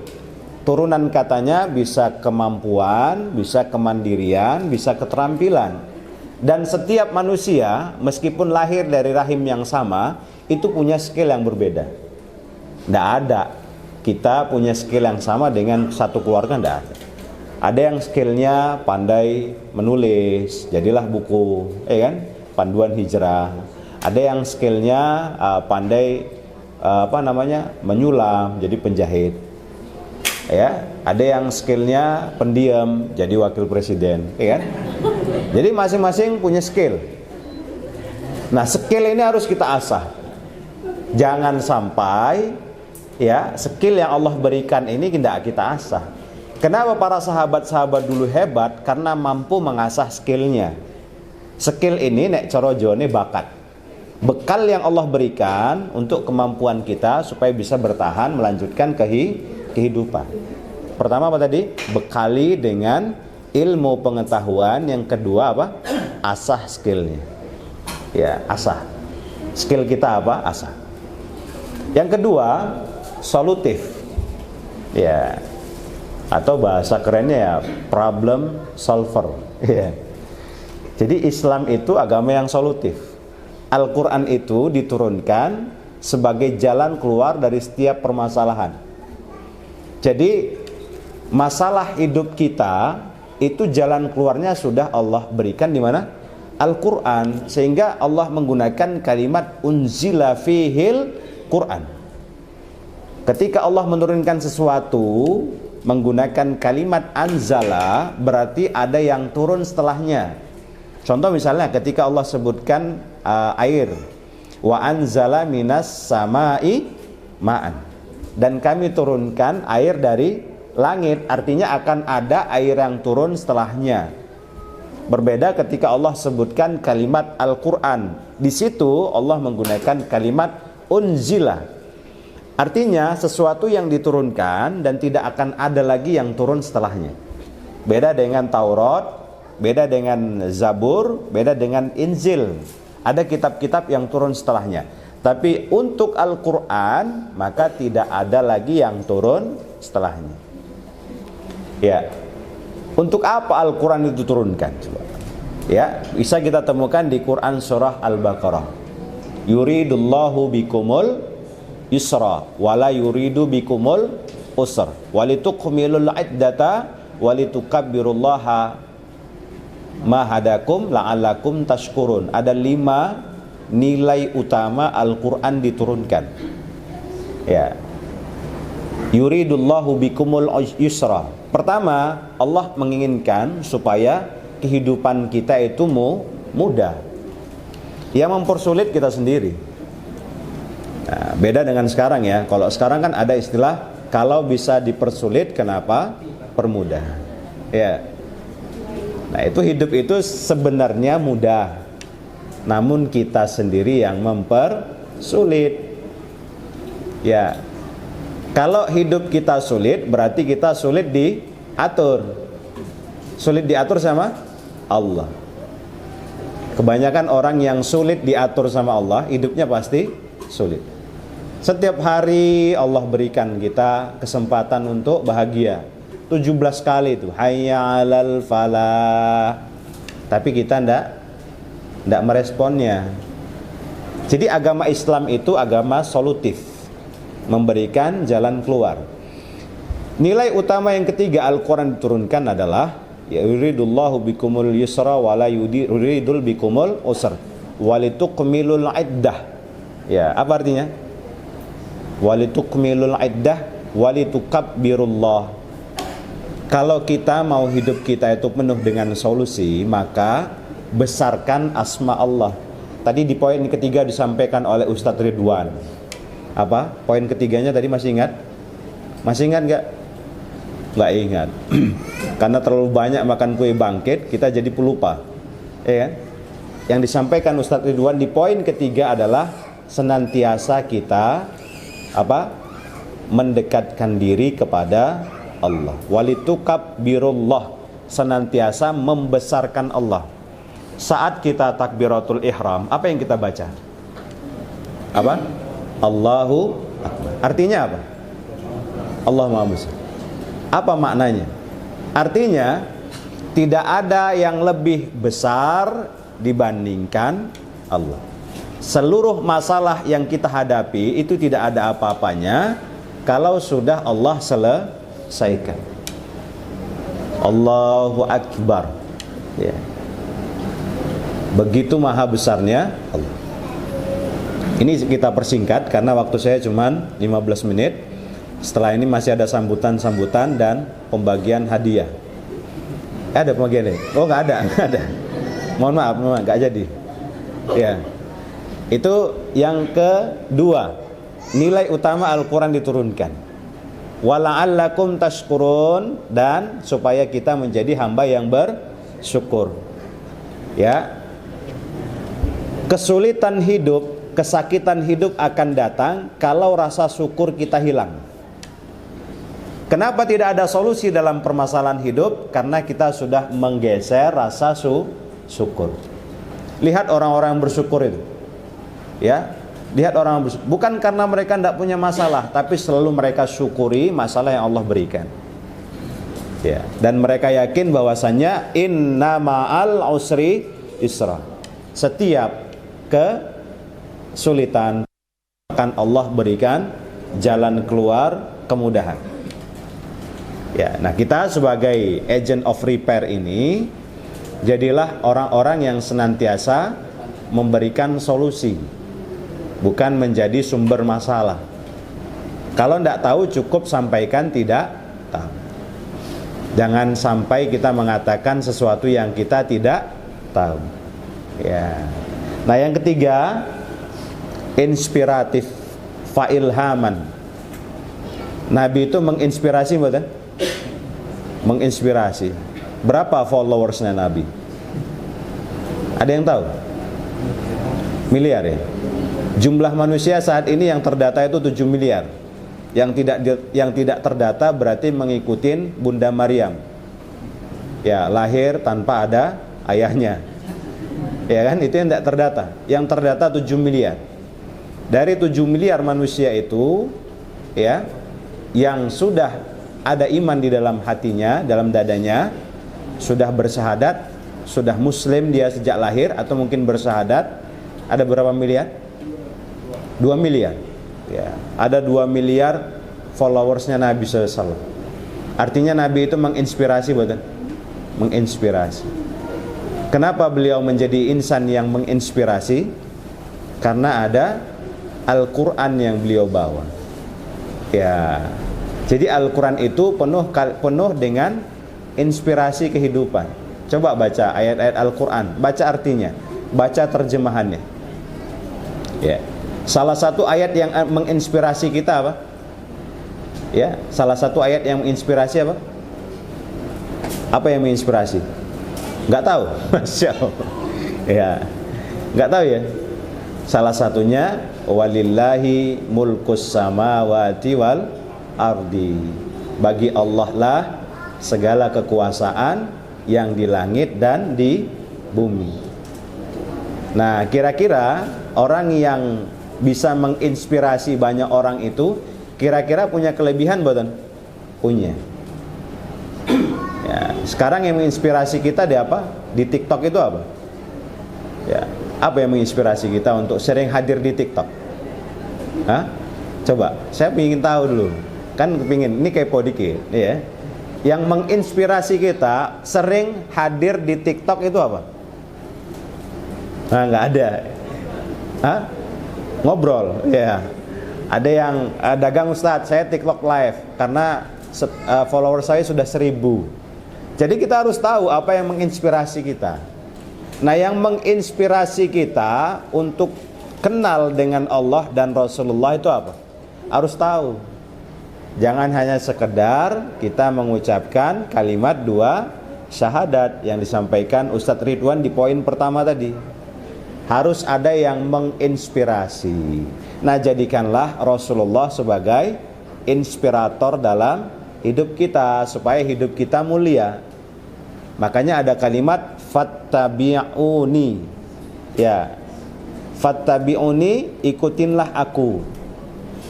Turunan katanya bisa kemampuan, bisa kemandirian, bisa keterampilan. Dan setiap manusia meskipun lahir dari rahim yang sama, itu punya skill yang berbeda. Tidak ada kita punya skill yang sama dengan satu keluarga, tidak ada. Ada yang skillnya pandai menulis, jadilah buku, kan? Panduan hijrah. Ada yang skillnya pandai menyulam, jadi penjahit. Ya, ada yang skillnya pendiam, jadi wakil presiden, kan? Jadi masing-masing punya skill. Nah, skill ini harus kita asah. Jangan sampai, ya, skill yang Allah berikan ini tidak kita asah. Kenapa para sahabat-sahabat dulu hebat? Karena mampu mengasah skillnya. Skill ini nek coro jone bakat. Bekal yang Allah berikan untuk kemampuan kita supaya bisa bertahan melanjutkan kehidupan. Pertama apa tadi? Bekali dengan ilmu pengetahuan. Yang kedua apa? Asah skillnya. Ya, asah. Skill kita apa? Asah. Yang kedua, solutif. Ya. Atau bahasa kerennya ya problem solver. Ya. Jadi Islam itu agama yang solutif. Al-Quran itu diturunkan sebagai jalan keluar dari setiap permasalahan. Jadi masalah hidup kita itu jalan keluarnya sudah Allah berikan di mana? Al-Quran, sehingga Allah menggunakan kalimat unzila fihil Quran. Ketika Allah menurunkan sesuatu menggunakan kalimat anzala, berarti ada yang turun setelahnya. Contoh misalnya ketika Allah sebutkan air, wa anzala minas samai ma'an, dan kami turunkan air dari langit, artinya akan ada air yang turun setelahnya. Berbeda ketika Allah sebutkan kalimat Al-Quran, di situ Allah menggunakan kalimat unzila, artinya sesuatu yang diturunkan dan tidak akan ada lagi yang turun setelahnya. Beda dengan Taurat, beda dengan Zabur, beda dengan Injil. Ada kitab-kitab yang turun setelahnya. Tapi untuk Al-Quran, maka tidak ada lagi yang turun setelahnya. Ya. Untuk apa Al-Quran itu turunkan? Coba. Ya, bisa kita temukan di Quran surah Al-Baqarah. Yuridullahu bikumul yusra wala yuridu bikumul usra walitukmilul iddata walitukabbirullaha ma hadakum la'allakum tashkurun. Ada 5 nilai utama Al-Quran diturunkan. Ya. Yuridullahu bikumul yusra. Pertama, Allah menginginkan supaya kehidupan kita itu mudah. Yang mempersulit kita sendiri. Nah, beda dengan sekarang ya. Kalau sekarang kan ada istilah, kalau bisa dipersulit, kenapa permudah? Ya. Nah, itu hidup itu sebenarnya mudah. Namun kita sendiri yang mempersulit. Ya. Kalau hidup kita sulit, berarti kita sulit diatur. Sulit diatur sama Allah. Kebanyakan orang yang sulit diatur sama Allah, hidupnya pasti sulit. Setiap hari Allah berikan kita kesempatan untuk bahagia. 17 kali itu, hayya 'alal falah. Tapi kita enggak meresponnya. Jadi agama Islam itu agama solutif, memberikan jalan keluar. Nilai utama yang ketiga Al-Quran diturunkan adalah yuridullahu bikumul yusra wala yuridul bikumul usra walitukmilul iddah. Ya, apa artinya? Walitukmilul iddah walitukabbirullah. Kalau kita mau hidup kita itu penuh dengan solusi, maka besarkan asma Allah. Tadi di poin ketiga disampaikan oleh Ustadz Ridwan. Apa? Poin ketiganya tadi masih ingat? Masih ingat nggak? Nggak ingat. Karena terlalu banyak makan kue bangkit, kita jadi pelupa. Ya kan? Yang disampaikan Ustadz Ridwan di poin ketiga adalah senantiasa kita mendekatkan diri kepada Allah. Walitukabbirullah, senantiasa membesarkan Allah. Saat kita takbiratul ihram, apa yang kita baca? Apa? Allahu Akbar. Artinya apa? Allah Maha Besar. Apa maknanya? Artinya tidak ada yang lebih besar dibandingkan Allah. Seluruh masalah yang kita hadapi itu tidak ada apa-apanya kalau sudah Allah selesaikan. Allahu Akbar. Ya. Begitu maha besarnya Allah. Ini kita persingkat karena waktu saya cuma 15 menit. Setelah ini masih ada sambutan-sambutan dan pembagian hadiah. Ada pembagian ini? Oh, nggak ada. Mohon maaf, nggak jadi. Ya, itu yang kedua. Nilai utama Al-Quran diturunkan. Wala'allakum tashkurun, dan supaya kita menjadi hamba yang bersyukur. Ya, kesulitan hidup, kesakitan hidup akan datang kalau rasa syukur kita hilang. Kenapa tidak ada solusi dalam permasalahan hidup? Karena kita sudah menggeser rasa syukur. Lihat orang-orang bersyukur itu. Ya, lihat orang bersyukur. Bukan karena mereka tidak punya masalah, tapi selalu mereka syukuri masalah yang Allah berikan. Ya, dan mereka yakin bahwasanya inna ma'al usri yusra. Setiap kesulitan akan Allah berikan jalan keluar, kemudahan. Ya, nah kita sebagai agent of repair ini Jadilah orang-orang yang senantiasa memberikan solusi, bukan menjadi sumber masalah. Kalau tidak tahu cukup sampaikan tidak tahu. Jangan sampai kita mengatakan sesuatu yang kita tidak tahu. Ya. Nah, yang ketiga, inspiratif, failhaman. Nabi itu menginspirasi, betul? Menginspirasi. Berapa followersnya Nabi? Ada yang tahu? Miliar ya. Jumlah manusia saat ini yang terdata itu 7 miliar. Yang tidak terdata berarti mengikuti Bunda Maryam. Ya, lahir tanpa ada ayahnya. Ya kan, itu yang tidak terdata. Yang terdata 7 miliar. Dari 7 miliar manusia itu, ya, yang sudah ada iman di dalam hatinya, dalam dadanya, sudah bersyahadat, sudah muslim dia sejak lahir atau mungkin bersyahadat, ada berapa miliar? 2 miliar. Ya, ada 2 miliar followersnya Nabi SAW. Artinya Nabi itu menginspirasi, betul? Menginspirasi. Kenapa beliau menjadi insan yang menginspirasi? Karena ada Al-Quran yang beliau bawa. Ya, jadi Al-Quran itu penuh dengan inspirasi kehidupan. Coba baca ayat-ayat Al-Quran, baca artinya, baca terjemahannya. Ya, salah satu ayat yang menginspirasi kita apa? Ya, salah satu ayat yang menginspirasi apa? Apa yang menginspirasi? Nggak tahu, Masya Allah. Ya, nggak tahu ya. Salah satunya walillahi mulkus samawati wal ardi. Bagi Allah lah segala kekuasaan yang di langit dan di bumi. Nah, kira-kira orang yang bisa menginspirasi banyak orang itu kira-kira punya kelebihan bukan? Punya. Ya, sekarang yang menginspirasi kita di apa? Di TikTok itu apa? Ya, apa yang menginspirasi kita untuk sering hadir di TikTok? Hah? Coba, saya ingin tahu dulu. Kan kepingin, ini kepo dikit, ya. Yang menginspirasi kita sering hadir di TikTok itu apa? Nah, nggak ada. Hah? Ngobrol, ya. Ada yang dagang Ustadz, saya TikTok live karena follower saya sudah 1000. Jadi kita harus tahu apa yang menginspirasi kita. Nah, yang menginspirasi kita untuk kenal dengan Allah dan Rasulullah itu apa? Harus tahu. Jangan hanya sekedar kita mengucapkan kalimat 2 syahadat yang disampaikan Ustadz Ridwan di poin pertama tadi. Harus ada yang menginspirasi. Nah, jadikanlah Rasulullah sebagai inspirator dalam hidup kita supaya hidup kita mulia. Makanya ada kalimat fattabi'uni. Ya. Fattabi'uni, ikutinlah aku.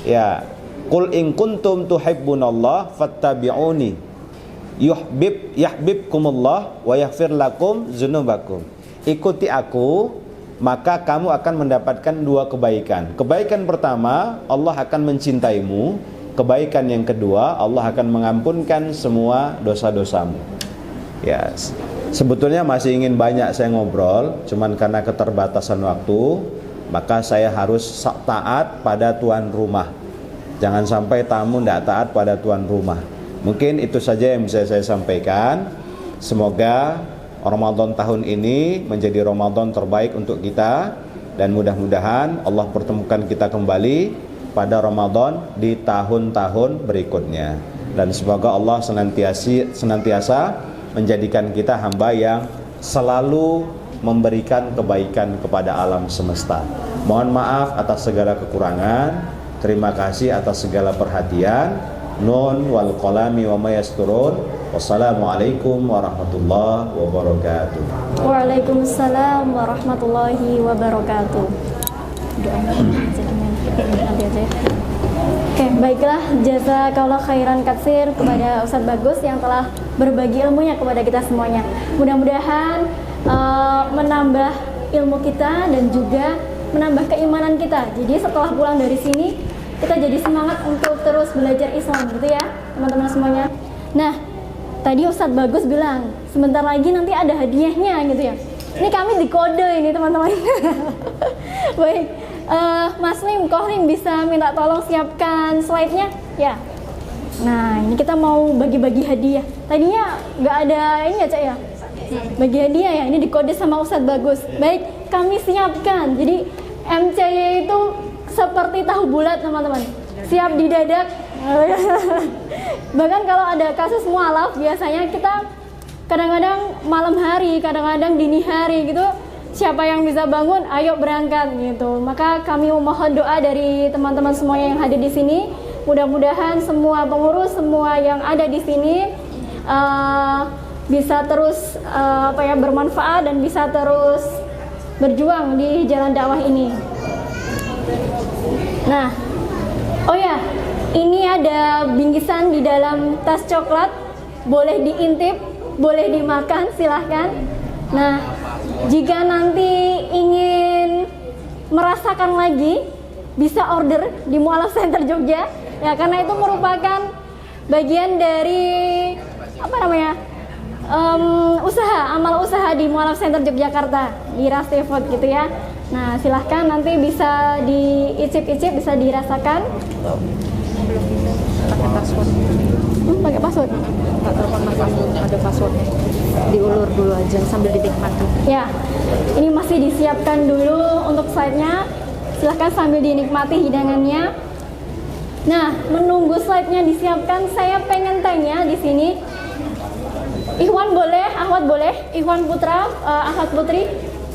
Ya. Qul in kuntum tuhibbunallah fattabi'uni. Yahbibkumullah wa yaghfir lakum dzunubakum. Ikuti aku, maka kamu akan mendapatkan 2 kebaikan. Kebaikan pertama, Allah akan mencintaimu. Kebaikan yang kedua, Allah akan mengampunkan semua dosa-dosamu. Ya, sebetulnya masih ingin banyak saya ngobrol, cuman karena keterbatasan waktu, maka saya harus taat pada tuan rumah. Jangan sampai tamu tidak taat pada tuan rumah. Mungkin itu saja yang bisa saya sampaikan. Semoga Ramadan tahun ini menjadi Ramadan terbaik untuk kita, dan mudah-mudahan Allah pertemukan kita kembali pada Ramadan di tahun-tahun berikutnya. Dan semoga Allah senantiasa menjadikan kita hamba yang selalu memberikan kebaikan kepada alam semesta. Mohon maaf atas segala kekurangan. Terima kasih atas segala perhatian. Nun wal qalami wa ma yasturun. Wassalamualaikum warahmatullahi wabarakatuh. Waalaikumsalam warahmatullahi wabarakatuh. Oke, baiklah, jazakallah khairan katsir kepada Ustadz Bagus yang telah berbagi ilmunya kepada kita semuanya. Mudah-mudahan menambah ilmu kita dan juga menambah keimanan kita. Jadi setelah pulang dari sini kita jadi semangat untuk terus belajar Islam, gitu ya teman-teman semuanya. Nah, tadi Ustadz Bagus bilang sebentar lagi nanti ada hadiahnya gitu ya. Ini kami dikode ini teman-teman. Baik, Mas Lim, Kohlim bisa minta tolong siapkan slide-nya ya. Nah ini kita mau bagi-bagi hadiah. Tadinya nggak ada ini ya Cak ya, bagi hadiah ya. Ini dikode sama Ustadz Bagus. Baik, kami siapkan. Jadi MCY itu seperti tahu bulat teman-teman, siap didadak. Bahkan kalau ada kasus mualaf biasanya kita kadang-kadang malam hari, kadang-kadang dini hari gitu, siapa yang bisa bangun ayo berangkat gitu. Maka kami memohon doa dari teman-teman semuanya yang hadir di sini, mudah-mudahan semua pengurus, semua yang ada di sini bisa terus bermanfaat dan bisa terus berjuang di jalan dakwah ini. Nah, oh ya, ini ada bingkisan di dalam tas coklat, boleh diintip, boleh dimakan, silahkan. Nah, jika nanti ingin merasakan lagi, bisa order di Mualaf Center Jogja, ya karena itu merupakan bagian dari amal usaha di Mualaf Center Yogyakarta di Rasti Food gitu ya. Nah, silahkan nanti bisa diicip-icip, bisa dirasakan. Pakai password. Pakai password. Tak telepon Mas Anggun, ada passwordnya. Diulur dulu aja sambil dinikmati. Ya, ini masih disiapkan dulu untuk slide-nya. Silahkan sambil dinikmati hidangannya. Nah, menunggu slide-nya disiapkan, saya pengen tanya di sini. Ikhwan boleh, Ahwat boleh, Ikhwan Putra, Ahwat Putri,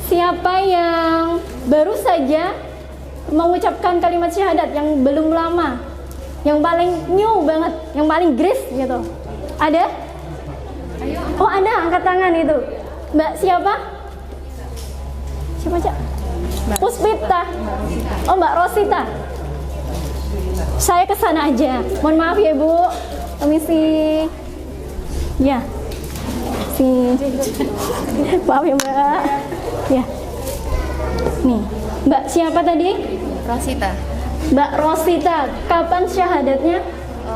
siapa yang baru saja mengucapkan kalimat syahadat yang belum lama, yang paling new banget, yang paling grace gitu? Ada? Oh ada, angkat tangan itu. Mbak siapa? Siapa Cak? Puspita. Oh Mbak Rosita. Saya kesana aja. Mohon maaf ya Bu. Permisi. Ya. Maaf ya Mbak. Ya. Nih, Mbak siapa tadi? Rosita. Mbak Rosita, kapan syahadatnya?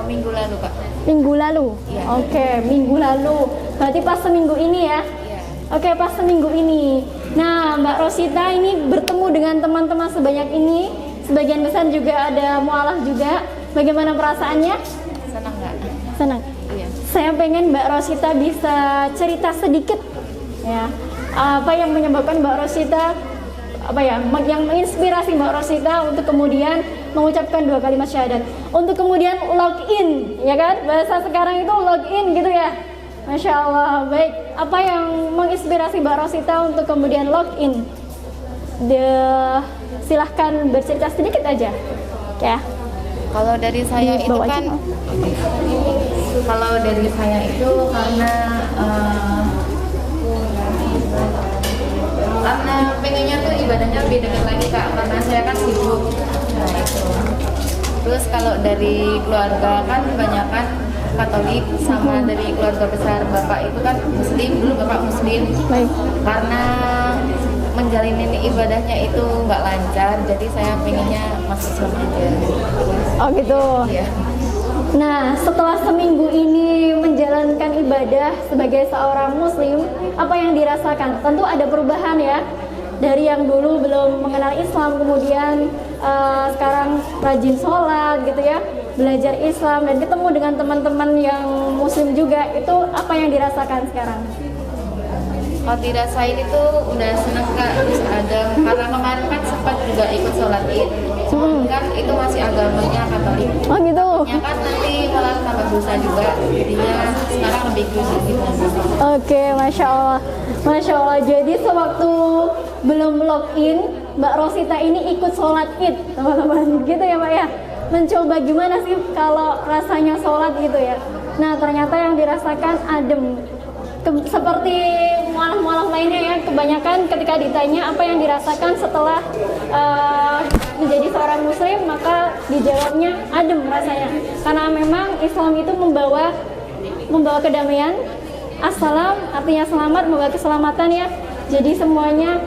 Minggu lalu Kak. Minggu lalu? Iya. Oke, minggu lalu. Berarti pas seminggu ini ya? Iya. Oke, pas seminggu ini. Nah, Mbak Rosita ini bertemu dengan teman-teman sebanyak ini. Sebagian besar juga ada mualaf juga. Bagaimana perasaannya? Senang nggak? Senang. Iya. Saya pengen Mbak Rosita bisa cerita sedikit ya. Apa yang menyebabkan Mbak Rosita yang menginspirasi Mbak Rosita untuk kemudian mengucapkan 2 kalimat syahadat, untuk kemudian login, ya kan? Bahasa sekarang itu login gitu ya. Masya Allah. Baik, apa yang menginspirasi Mbak Rosita untuk kemudian login? Silahkan bercerita sedikit aja, ya. Kalau dari saya itu kan, kalau dari saya itu karena pengennya tuh ibadahnya lebih dekat lagi Kak, karena saya kan sibuk. Nah itu. Terus kalau dari keluarga kan kebanyakan Katolik, sama dari keluarga besar Bapak itu kan Muslim, dulu Bapak Muslim. Baik. Karena menjalani ibadahnya itu nggak lancar, jadi saya pengennya masuk Islam aja. Oh gitu. Iya. Nah, setelah seminggu ini menjalankan ibadah sebagai seorang muslim, apa yang dirasakan? Tentu ada perubahan ya. Dari yang dulu belum mengenal Islam, kemudian sekarang rajin sholat gitu ya, belajar Islam dan ketemu dengan teman-teman yang muslim juga. Itu apa yang dirasakan sekarang? Kalau dirasain itu udah seneng Kak, terus ada karena kemarin kan sempat juga ikut sholat id, kan itu masih agamanya Katolik. Oh gitu. Ya kan nanti malah tambah dosa juga, jadinya sekarang lebih khusus gitu. Oke, Masya Allah. Masya Allah, jadi sewaktu belum login, Mbak Rosita ini ikut sholat id, teman-teman, gitu ya Mbak ya? Mencoba gimana sih kalau rasanya sholat gitu ya? Nah, ternyata yang dirasakan adem. Seperti mualaf-mualaf lainnya ya, kebanyakan ketika ditanya apa yang dirasakan setelah menjadi seorang muslim, maka dijawabnya adem rasanya. Karena memang Islam itu membawa kedamaian. Assalam artinya selamat, membawa keselamatan ya. Jadi semuanya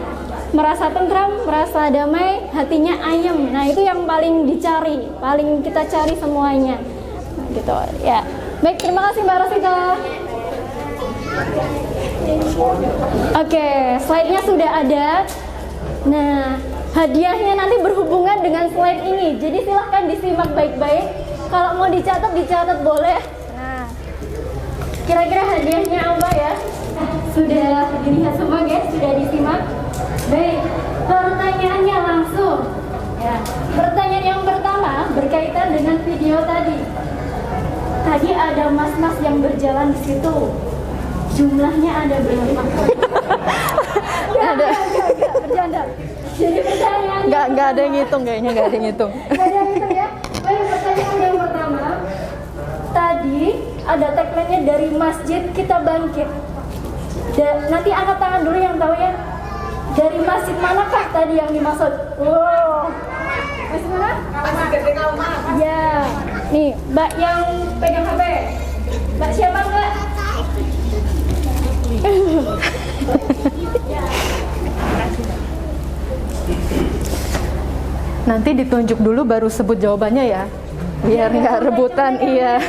merasa tentram, merasa damai, hatinya ayem. Nah, itu yang paling dicari, paling kita cari semuanya. Nah, gitu ya. Baik, terima kasih Mbak Rosita. Oke, slide-nya sudah ada. Nah, hadiahnya nanti berhubungan dengan slide ini. Jadi silahkan disimak baik-baik. Kalau mau dicatat boleh. Nah, kira-kira hadiahnya apa ya? Sudah dilihat semua guys, sudah disimak. Baik, pertanyaannya langsung. Ya, pertanyaan yang pertama berkaitan dengan video tadi. Tadi ada mas-mas yang berjalan di situ. Jumlahnya ada berapa? Nggak ada. Enggak, bercanda. Jadi pertanyaannya Nggak ada yang ngitung kayaknya, nggak ada yang ngitung. Nggak ada yang ngitung ya. Baik, pertanyaan yang pertama. Tadi ada tagline-nya dari masjid kita bangkit. Nanti angkat tangan dulu yang tahu ya. Dari masjid manakah tadi yang dimaksud? Wow. Masjid mana? Masjid Gede Kauman. Ya. Nih, Mbak yang pegang HP. Mbak siapa Mbak? Nanti ditunjuk dulu baru sebut jawabannya ya, biar nggak rebutan. Iya.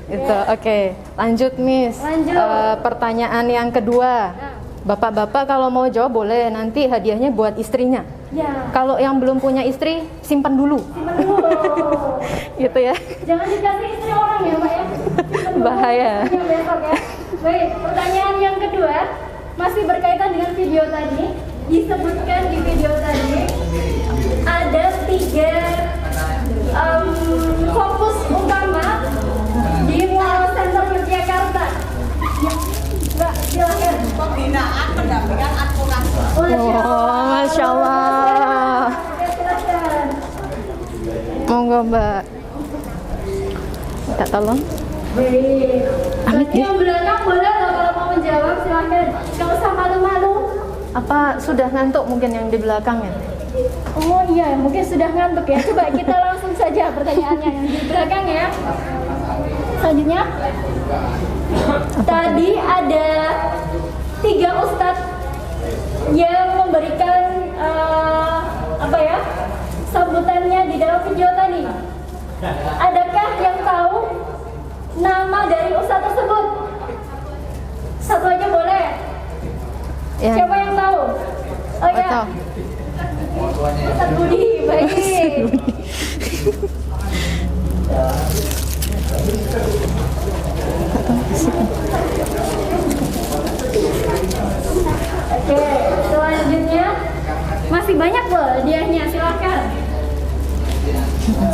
Itu oke. Lanjut Miss. Lanjut. Pertanyaan yang kedua. Bapak-bapak kalau mau jawab boleh, nanti hadiahnya buat istrinya. Ya. Kalau yang belum punya istri, simpan dulu. Simpan dulu. Gitu ya. Jangan dikasih istri orang ya Mbak ya. Simpan dulu. Bahaya. Yang besok ya. Baik, pertanyaan yang kedua masih berkaitan dengan video tadi. Disebutkan di video tadi ada 3 fokus utama di Mualaf Center Yogyakarta. Ya, Mbak, silakan. Pembinaan pendampingan advokasi. Oh, Masya Allah. Oke, silakan. Monggo Mbak. Minta tolong. Baik. Amit Bagi yang belakang boleh loh kalau mau menjawab silakan. Gak usah malu-malu. Apa sudah ngantuk mungkin yang di belakang ya? Oh iya, mungkin sudah ngantuk ya. Coba kita langsung saja pertanyaannya yang di belakang ya. Selanjutnya, tadi ada 3 ustadz yang memberikan sambutannya di dalam video tadi. Adakah yang tahu nama dari ustadz tersebut? Satu aja boleh. Ya. Siapa yang tahu? Oh ya. Tahu. Ustadz Budi, baik. Oke, selanjutnya masih banyak loh hadiahnya, silakan.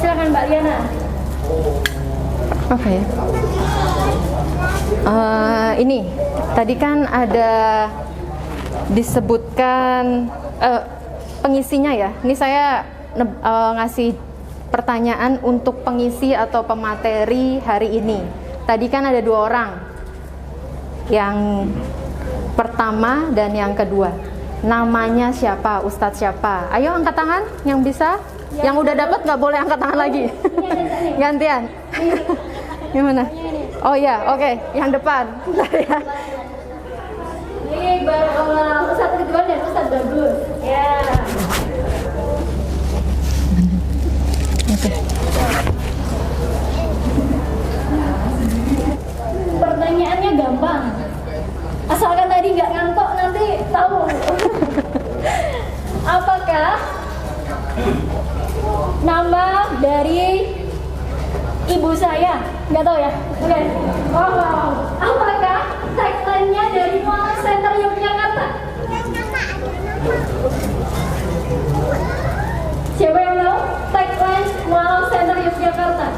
Silakan Mbak Liana. Oke. Ini tadi kan ada disebutkan pengisinya ya. Ini saya ngasih pertanyaan untuk pengisi atau pemateri hari ini. Tadi kan ada 2 orang, yang pertama dan yang kedua. Namanya siapa? Ustadz siapa? Ayo angkat tangan yang bisa. Yang udah dapat nggak boleh angkat tangan lagi. Gantian. Gimana? Oh ya, oke. Yang depan. Bentar ya. Ini baru Ustadz Ridwan dan Ustadz Bagus. Ya. Pertanyaannya gampang. Asalkan tadi nggak ngantuk nanti tahu. Apakah nama dari ibu saya? Nggak tahu ya? Oke. Wow. Apakah tagline-nya dari Mualaf Center Yogyakarta? Siapa yang tahu tagline Mualaf Center Yogyakarta?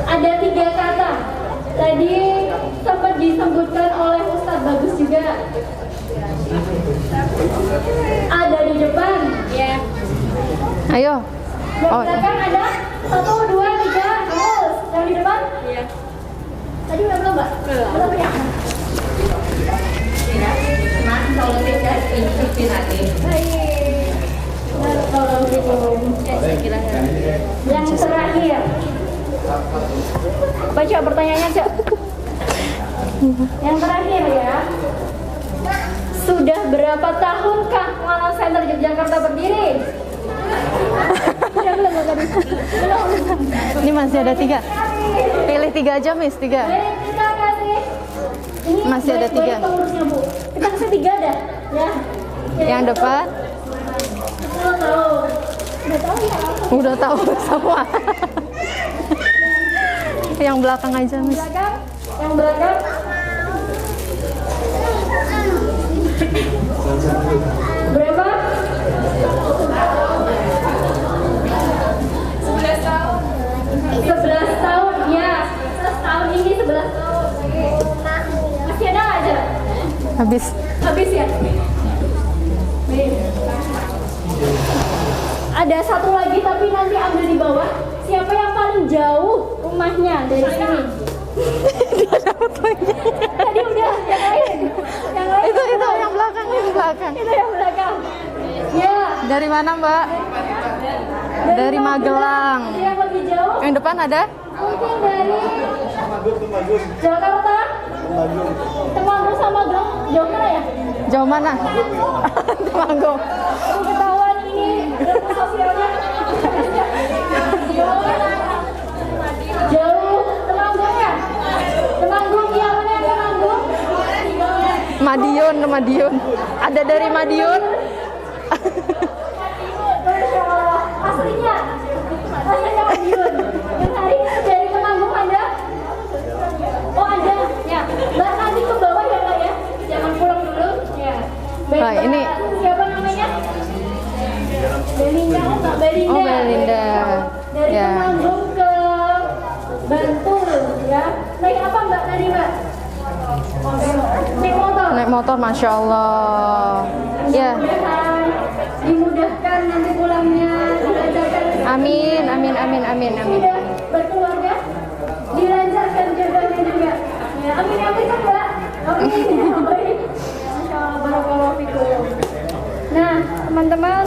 Ada 3 kata. Tadi sempat disebutkan oleh Ustadz Bagus juga. Ada di depan. Ya. Ayo. Yang Oh. belakang ada 1, 2, 3. Terus yang di depan? Iya. Tadi udah belum Mbak? Belum ya. Baik. Yang terakhir. Baca pertanyaannya, Cak. Yang terakhir ya. Sudah berapa tahunkah Mualaf Center Yogyakarta berdiri? Belum. Ini masih ada 3. Pilih 3 aja, Miss. 3. Baik, kita kasih Ini Masih ada baik-baik 3. pengurusnya, Bu. Kita kasih 3 dah, ya. Yang depan Udah tahu. Udah tahu ya? udah tahu semua. Yang belakang aja, Miss. Belakang, yang belakang. Berapa? 11 tahun, ya. 11 tahun ini 11 tahun. Masih ada nggak aja? Habis. Habis ya? Baik. Ada satu lagi tapi nanti ambil di bawah. Siapa yang paling jauh rumahnya dari sini? Tadi udah, yang lain. Yang lain. Itu yang belakang, yang belakang. Itu yang belakang. Ya. Dari mana, Mbak? Dari Magelang. Yang lebih jauh Yang depan ada? mungkin dari Jakarta. Temanggung sama Magelang jauh mana ya? Jauh mana? Temanggung. Ketahuan ini ilmu sosialnya. Jauh Temanggung ya? Temanggung ya, mana yang Temanggung? Madiun. Ada dari Madiun? Masya Allah. Aslinya Madiun. Yang hari ini dari Temanggung ada? Oh ada, ya. Mbak nanti ke bawah ya Mbak ya? Jangan pulang dulu. Ya. Baik, Nah, Mbak. ini- Siapa namanya? Belinda, oh Mbak Belinda. Oh, Belinda. Dari Ya. Temanggung ke Bantul ya. Naik apa Mbak tadi Mbak? Naik motor. Naik motor, Masya Allah. Ya. Mudah-mudahan dimudahkan nanti pulangnya, dilancarkan. Amin. Sudah berkeluarga, dilancarkan jodohnya juga. Ya, amin kan Mbak? Amin. Baik. Masya Allah, barakallahu fikum. Nah, teman-teman,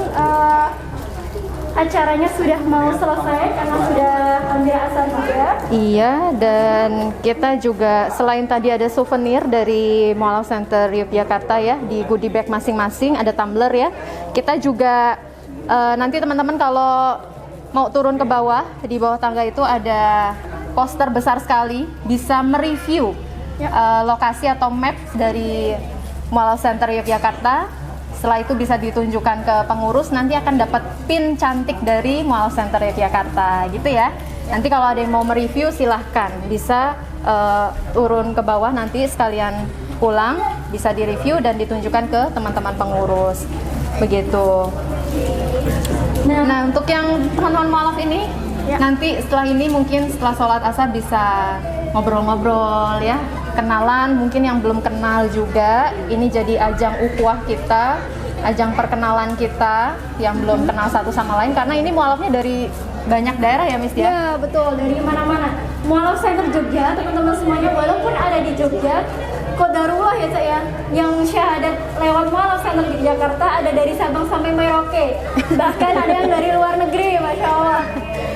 acaranya sudah mau selesai karena sudah ambil asar juga. Iya, dan kita juga selain tadi ada souvenir dari Mualaf Center Yogyakarta ya, di goodie bag masing-masing ada tumbler ya. Kita juga nanti teman-teman kalau mau turun ke bawah, di bawah tangga itu ada poster besar sekali, bisa mereview lokasi atau maps dari Mualaf Center Yogyakarta. Setelah itu bisa ditunjukkan ke pengurus, nanti akan dapat pin cantik dari Mualaf Center Yogyakarta gitu ya. Nanti kalau ada yang mau mereview silahkan, bisa turun ke bawah nanti sekalian pulang, bisa direview dan ditunjukkan ke teman-teman pengurus. Begitu. Nah untuk yang teman-teman Mualaf ini, nanti setelah ini mungkin setelah sholat asar bisa ngobrol-ngobrol ya, kenalan, mungkin yang belum kenal juga. Ini jadi ajang ukhuwah kita, ajang perkenalan kita yang belum kenal satu sama lain, karena ini mualafnya dari banyak daerah ya Miss ya? Ya betul, dari mana-mana. Mualaf Center Jogja, teman-teman semuanya walaupun ada di Jogja, qadarullah ya Cak ya, yang syahadat lewat Mualaf Center Jakarta ada dari Sabang sampai Merauke. Bahkan ada yang dari luar negeri, Masya Allah.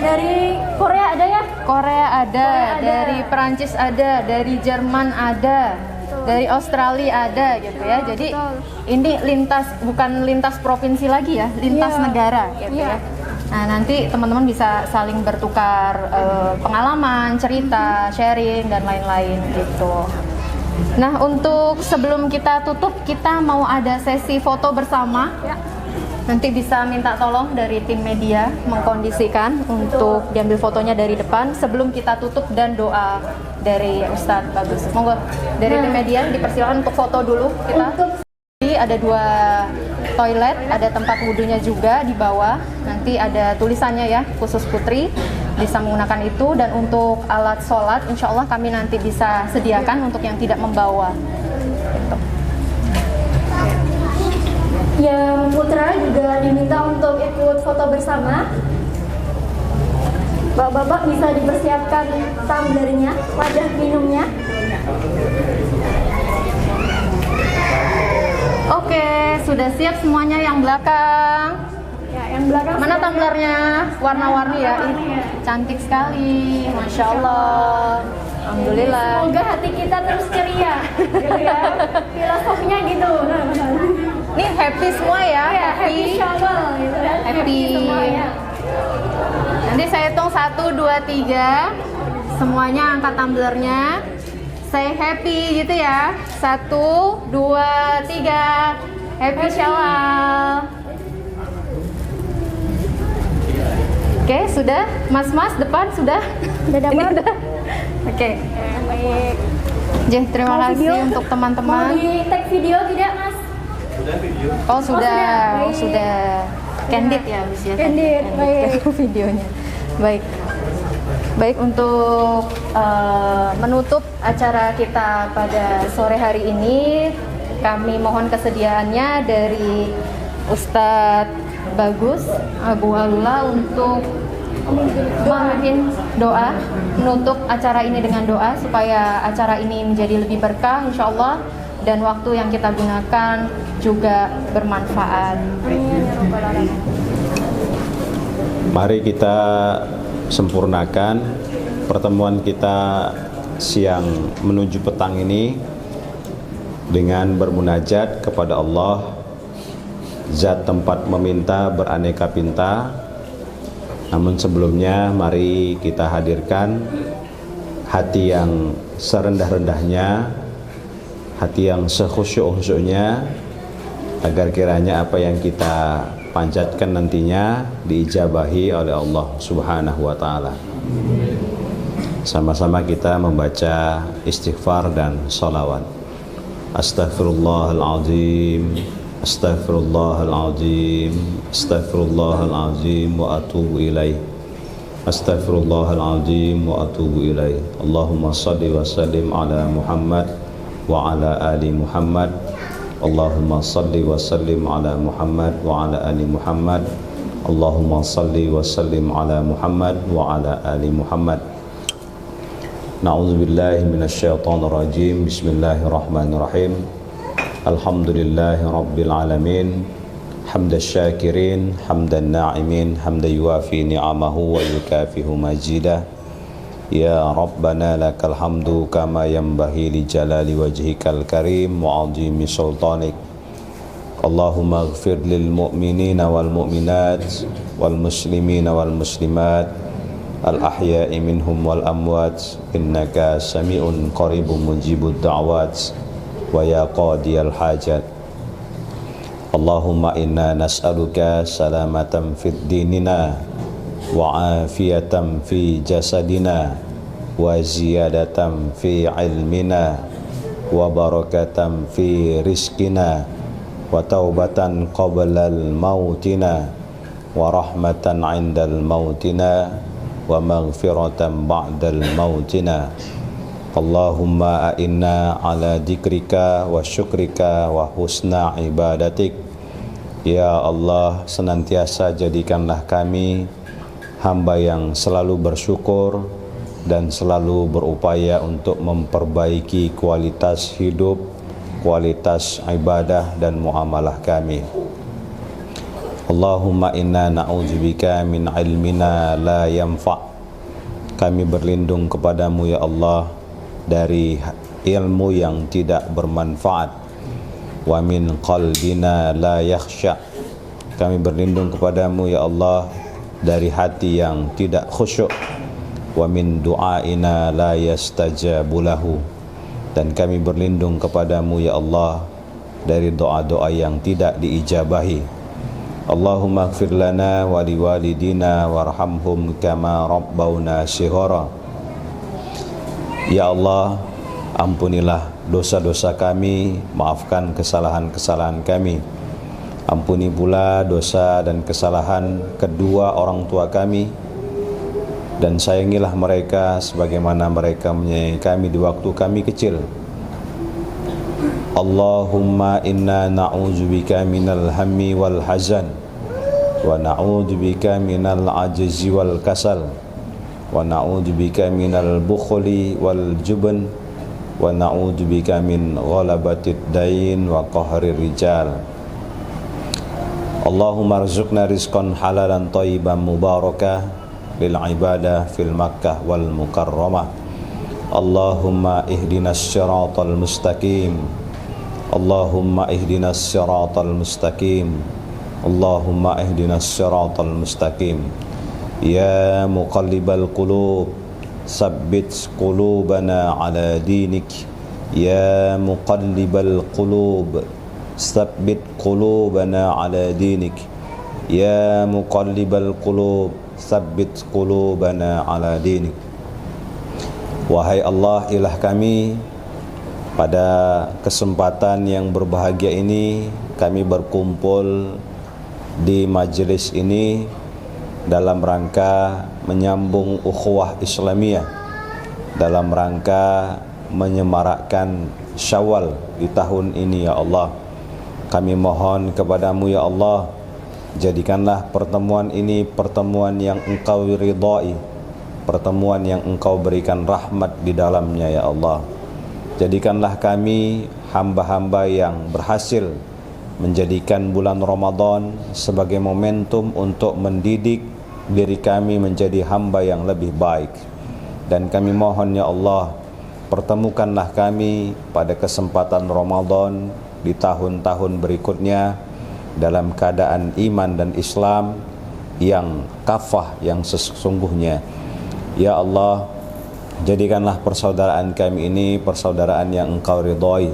Dari Korea ada ya? Korea ada, Korea ada. dari Perancis ada, dari Jerman ada, dari Australia ada gitu ya. Jadi betul. ini lintas, bukan lintas provinsi lagi ya, lintas Iya. negara gitu Iya. ya. Nah nanti teman-teman bisa saling bertukar pengalaman, cerita, sharing dan lain-lain gitu. Nah untuk sebelum kita tutup, kita mau ada sesi foto bersama. Nanti bisa minta tolong dari tim media mengkondisikan untuk diambil fotonya dari depan sebelum kita tutup, dan doa dari Ustadz Bagus. Monggo dari tim media dipersilakan untuk foto dulu kita. Ada 2 toilet, ada tempat wudhunya juga di bawah. Nanti ada tulisannya ya, khusus putri, bisa menggunakan itu. Dan untuk alat sholat, insya Allah kami nanti bisa sediakan untuk yang tidak membawa. Gitu. Yang putra juga diminta untuk ikut foto bersama. Bapak-bapak bisa dipersiapkan tumblernya, wadah minumnya. Oke, sudah siap semuanya yang belakang. Ya, yang belakang Mana sudah- tumblernya? Warna-warni ya. Ini cantik sekali, Masya Allah. Alhamdulillah. Semoga hati kita terus ceria, gitu ya. Filosofinya gitu. Ini happy semua ya, Ya, happy Syawal, gitu kan. Happy. semuanya. Nanti saya hitung 1, 2, 3. Semuanya angkat tumblernya. say happy gitu ya. 1, 2, 3. Happy Syawal. Oke, sudah? Mas-mas depan sudah? Udah dapat? Oke. Baik. Jeh, terima Mau kasih video? untuk Mau teman-teman. di tag video tidak, Mas? Oh, sudah. Baik. Oh, sudah. Candid ya, Miss ya. Candid, baik. Videonya. Baik. Baik, untuk menutup acara kita pada sore hari ini, kami mohon kesediaannya dari Ustadz Bagus Abu Halula untuk memimpin doa, menutup acara ini dengan doa supaya acara ini menjadi lebih berkah insyaallah, dan waktu yang kita gunakan juga bermanfaat. Amin ya rabbal alamin. Mari kita sempurnakan pertemuan kita siang menuju petang ini dengan bermunajat kepada Allah, Zat tempat meminta beraneka pinta. Namun sebelumnya mari kita hadirkan hati yang serendah-rendahnya, hati yang sekhusyuk-khusyuknya, agar kiranya apa yang kita panjatkan nantinya diijabahi oleh Allah Subhanahu wa taala. Sama-sama kita membaca istighfar dan sholawat. Astaghfirullahaladzim, astaghfirullahaladzim, astaghfirullahaladzim wa atubu ilaih. Astaghfirullahaladzim wa atubu ilaih. Allahumma salli wa sallim ala Muhammad wa ala ali Muhammad. Allahumma salli wa sallim ala Muhammad wa ala ali Muhammad. Allahumma salli wa sallim ala Muhammad wa ala ali Muhammad. Na'udzubillahi minasyaitonir rajim. Bismillahirrahmanirrahim. Alhamdulillahi rabbil alamin. Hamdas syakirin, hamdan na'imin, hamdan yuafi ni'amahu wa yukafihu majidah. Ya Rabbana lakal hamdu kama yanbaghi li jalali wajhikal karim wa 'azimi sultanik. Allahumma ighfir lil mu'minina wal mu'minat wal muslimina wal muslimat al ahya'i minhum wal amwat innaka sami'un qaribun mujibud da'wat wa ya qadiyal hajat. Allahumma inna nas'aluka salamatan fid dinina wa afiyatan fi jasadina wa ziyadatan fi ilmina wa barakatan fi rizkina wa taubatan qablal mautina wa rahmatan 'indal mautina wa maghfiratan ba'dal mautina. Allahumma a'inna ala dzikrika wa syukrika wa husna ibadatik. Ya Allah, senantiasa jadikanlah kami hamba yang selalu bersyukur dan selalu berupaya untuk memperbaiki kualitas hidup, kualitas ibadah dan muamalah kami. Allahumma inna na'udzubika min ilmina la yanfa'. Kami berlindung kepadamu ya Allah dari ilmu yang tidak bermanfaat. Wa min qalbina la yakhsha. Kami berlindung kepadamu ya Allah dari hati yang tidak khusyuk. Wa min du'aina la yastajabu lahu. Dan kami berlindung kepadamu ya Allah dari doa-doa yang tidak diijabahi. Allahumma ighfir lana wa liwalidina warhamhum kama rabbawna shighara. Ya Allah, ampunilah dosa-dosa kami, maafkan kesalahan-kesalahan kami. Ampuni pula dosa dan kesalahan kedua orang tua kami, dan sayangilah mereka sebagaimana mereka menyayangi kami di waktu kami kecil. Allahumma inna na'udzubika minal hammi wal hazan, wa na'udzubika minal ajzi wal kasal, wa na'udzubika minal bukhli wal jubn, wa na'udzubika min ghalabatid dain wa qahrir rijal. Allahumma rzuqna rizqan halalan thayyiban mubarakah lil ibadah fil Makkah wal Mukarramah. Allahumma ihdinas siratal mustaqim. Allahumma ihdinas siratal mustaqim. Allahumma ihdinas siratal mustaqim. Ya muqallibal qulub ثبت قلوبنا على دينك يا مقلب القلوب ثبت قلوبنا على دينك يا مقلب القلوب ثبت قلوبنا على دينك. Wahai Allah, ilah kami, pada kesempatan yang berbahagia ini kami berkumpul di majelis ini dalam rangka menyambung ukhuwah Islamiyah, dalam rangka menyemarakkan Syawal di tahun ini. Ya Allah, kami mohon kepadamu ya Allah, jadikanlah pertemuan ini pertemuan yang Engkau ridhai, pertemuan yang Engkau berikan rahmat di dalamnya ya Allah. Jadikanlah kami hamba-hamba yang berhasil menjadikan bulan Ramadan sebagai momentum untuk mendidik diri kami menjadi hamba yang lebih baik. Dan kami mohon ya Allah, pertemukanlah kami pada kesempatan Ramadan di tahun-tahun berikutnya dalam keadaan iman dan Islam yang kafah, yang sesungguhnya. Ya Allah, jadikanlah persaudaraan kami ini persaudaraan yang Engkau ridhoi,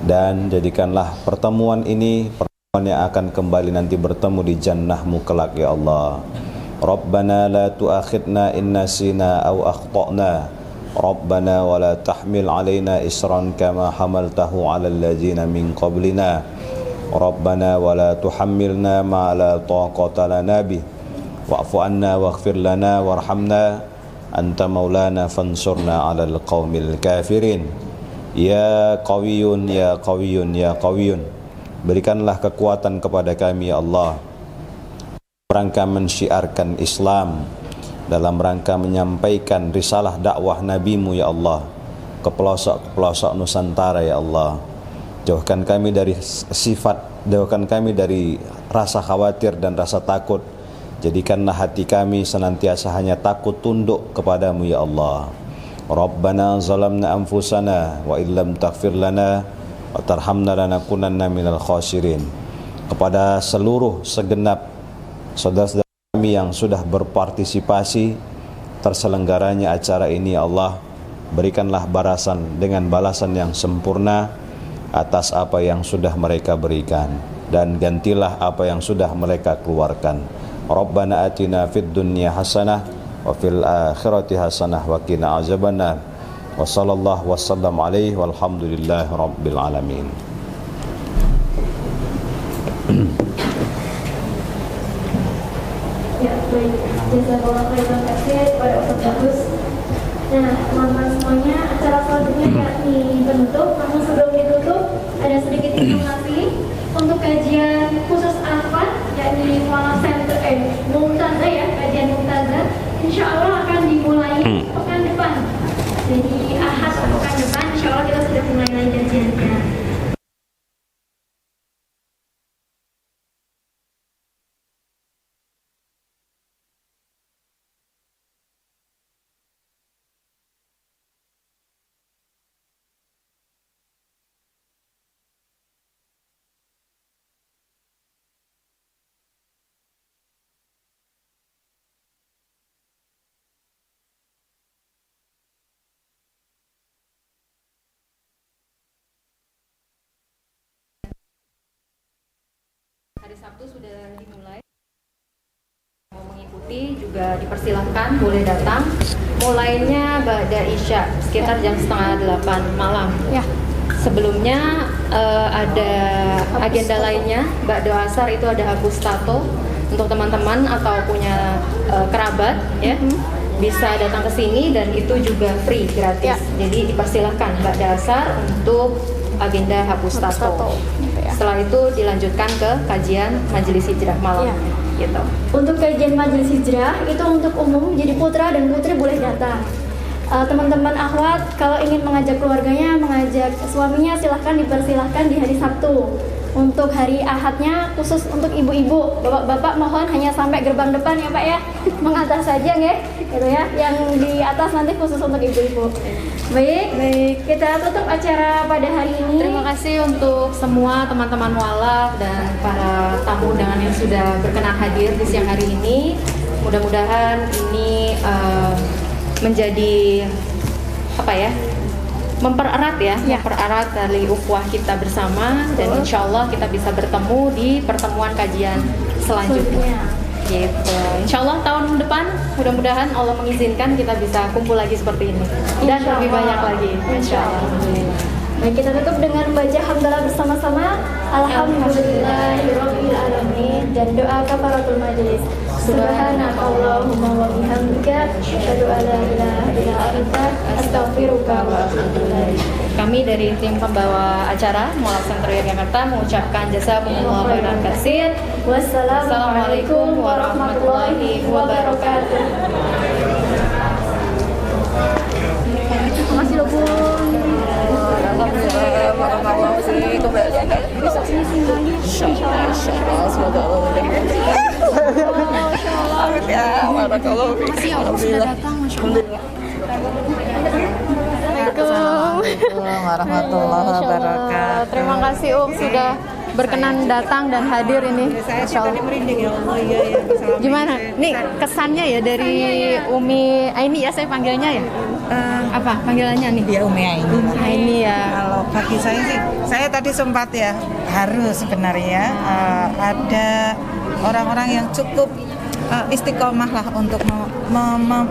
dan jadikanlah pertemuan ini pertemuan yang akan kembali nanti bertemu di jannah-Mu kelak ya Allah. Rabbana la tu'akhidna in nasina aw akhtana Rabbana wa la tahmil alaina isran kama hamaltahu ala alladzina min qablina Rabbana wa la tuhammilna ma la taqata lana bih wa'fu anna waghfir lana warhamna anta maulana fansurna 'alal qaumil kafirin. Ya Qawiyyun ya Qawiyyun ya Qawiyyun, berikanlah kekuatan kepada kami ya Allah, rangka mensyiarkan Islam, dalam rangka menyampaikan risalah dakwah Nabi-Mu ya Allah ke pelosok-pelosok Nusantara ya Allah. Jauhkan kami dari sifat, jauhkan kami dari rasa khawatir dan rasa takut. Jadikanlah hati kami senantiasa hanya takut tunduk kepadamu ya Allah. Rabbana zalamna anfusana wa illam taghfir lana wa tarhamna lanakunanna minal khasirin. Kepada seluruh segenap saudara-saudara kami yang sudah berpartisipasi terselenggaranya acara ini ya Allah, berikanlah balasan dengan balasan yang sempurna atas apa yang sudah mereka berikan, dan gantilah apa yang sudah mereka keluarkan. Rabbana atina fid dunya hasanah wa fil akhirati hasanah wa qina azabannar. Wa sallallahu wasallam alaihi walhamdulillahi rabbil alamin. Ya, baik. Jazakallah khairan katsir pada Ustaz Bagus. Nah, teman-teman semuanya, acara selanjutnya yakni penutup. Namun sebelum ditutup, ada sedikit informasi untuk kajian khusus Ahmad, yakni Mualaf Center Mumtazah ya, kajian Mumtazah. Insya Allah akan dimulai pekan depan. Jadi Ahad pekan depan, insya Allah kita sudah mulai lagi kajiannya. Hari Sabtu sudah dimulai. Mau mengikuti juga dipersilahkan, boleh datang. Mulainya ba'da Isya sekitar jam 7:30 malam. Ya. Sebelumnya ada agenda lainnya. Ba'da Asar itu ada hapus tato untuk teman-teman atau punya kerabat ya. Bisa datang ke sini dan itu juga free, gratis. Ya. Jadi dipersilahkan ba'da Asar untuk agenda hapus tato. Setelah itu dilanjutkan ke kajian majelis hijrah malam. Gitu. Untuk kajian majelis hijrah itu untuk umum, jadi putra dan putri boleh datang. Teman-teman akhwat kalau ingin mengajak keluarganya, mengajak suaminya, silahkan dipersilahkan di hari Sabtu. Untuk hari Ahadnya khusus untuk ibu-ibu, bapak-bapak mohon hanya sampai gerbang depan ya Pak ya, mengatas saja ya, gitu ya. Yang di atas nanti khusus untuk ibu-ibu. Baik, kita tutup acara pada hari ini. Terima kasih untuk semua teman-teman mualaf dan para tamu undangan yang sudah berkenan hadir di siang hari ini. Mudah-mudahan ini menjadi apa ya, mempererat tali ukhuwah kita bersama, dan insya Allah kita bisa bertemu di pertemuan kajian selanjutnya. Gitu. Insya Allah tahun depan mudah-mudahan Allah mengizinkan kita bisa kumpul lagi seperti ini dan lebih banyak lagi. Insya Allah. Baik, kita tutup dengan baca hamdalah bersama-sama. Alhamdulillahirabbil alamin, dan doa kafaratul majelis. Subhanakallahumma wa bihamdika, asyhadu an la ilaha illa anta, astaghfiruka wa atubu ilaik. Kami dari tim pembawa acara Mualaf Center Yogyakarta mengucapkan jazakumullah khairan katsir. Wassalamualaikum warahmatullahi wabarakatuh. Terima kasih loh Bun. Assalamualaikum warahmatullahi wabarakatuh. Terima kasih sudah berkenan datang dan hadir ini. Masya Allah. Gimana? Nih kesannya ya dari Umi Aini ya, saya panggilnya ya. Apa panggilannya nih? Ya Umi Aini. Aini ya. Kalau bagi saya sih, saya tadi sempat ya harus sebenarnya ada orang-orang yang cukup istiqomah lah untuk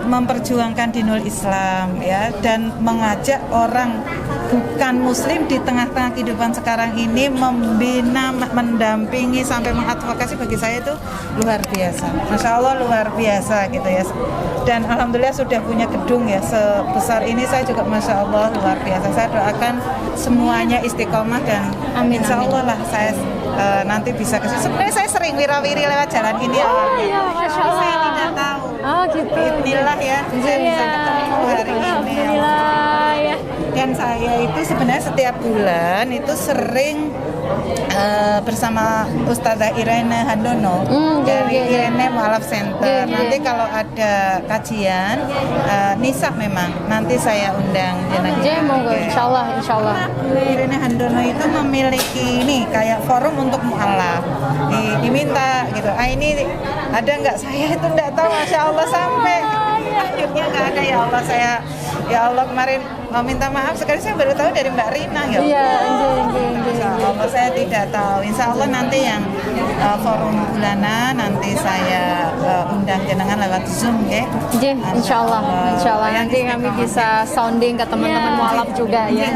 memperjuangkan dinul Islam ya, dan mengajak orang bukan muslim di tengah-tengah kehidupan sekarang ini membina, mendampingi sampai mengadvokasi. Bagi saya itu luar biasa, Masya Allah luar biasa gitu ya. Dan alhamdulillah sudah punya gedung ya sebesar ini, saya juga Masya Allah luar biasa. Saya doakan semuanya istiqomah dan amin, Insya Allah lah saya nanti bisa kesini. Sebenarnya saya sering wirawiri lewat jalan ini. Iya, Masya Allah. Saya tidak tahu. Oh gitu. Inilah ya, saya bisa ketemu hari ini. Alhamdulillah ya. Dan saya itu sebenarnya setiap bulan itu sering bersama Ustazah Irene Handono dari Irene Mualaf Center. Nanti kalau ada kajian Nisa memang nanti saya undang Monggo, insyaallah. Irene Handono itu memiliki ini kayak forum untuk mualaf, diminta gitu. Ini ada nggak? Saya itu nggak tahu, Masya Allah, sampai akhirnya nggak ada. Ya Allah, saya ya Allah kemarin mau minta maaf sekali, saya baru tahu dari Mbak Rina ya. Iya, Insya Allah saya tidak tahu. Insya Allah nanti yang forum bulanan nanti saya undang jenengan lewat Zoom ya. Insya Allah nanti kami bisa sounding ke teman-teman mualaf juga ya.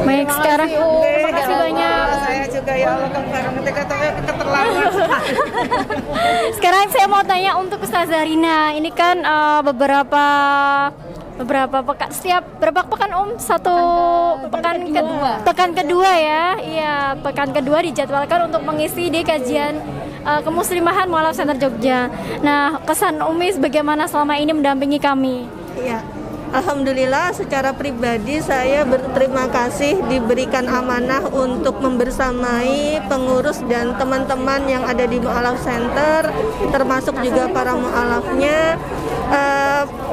Baik, sekarang terima kasih banyak. Saya juga ya Allah kemarin ketika keterlambat. Sekarang saya mau tanya untuk Ustazah Rina. Ini kan beberapa pekan, setiap berapa pekan satu pekan kedua ya. Iya, pekan kedua dijadwalkan untuk mengisi di kajian kemuslimahan Mualaf Center Jogja. Nah, kesan Umi bagaimana selama ini mendampingi kami? Iya, alhamdulillah secara pribadi saya berterima kasih diberikan amanah untuk membersamai pengurus dan teman-teman yang ada di Mualaf Center, termasuk juga para mualafnya.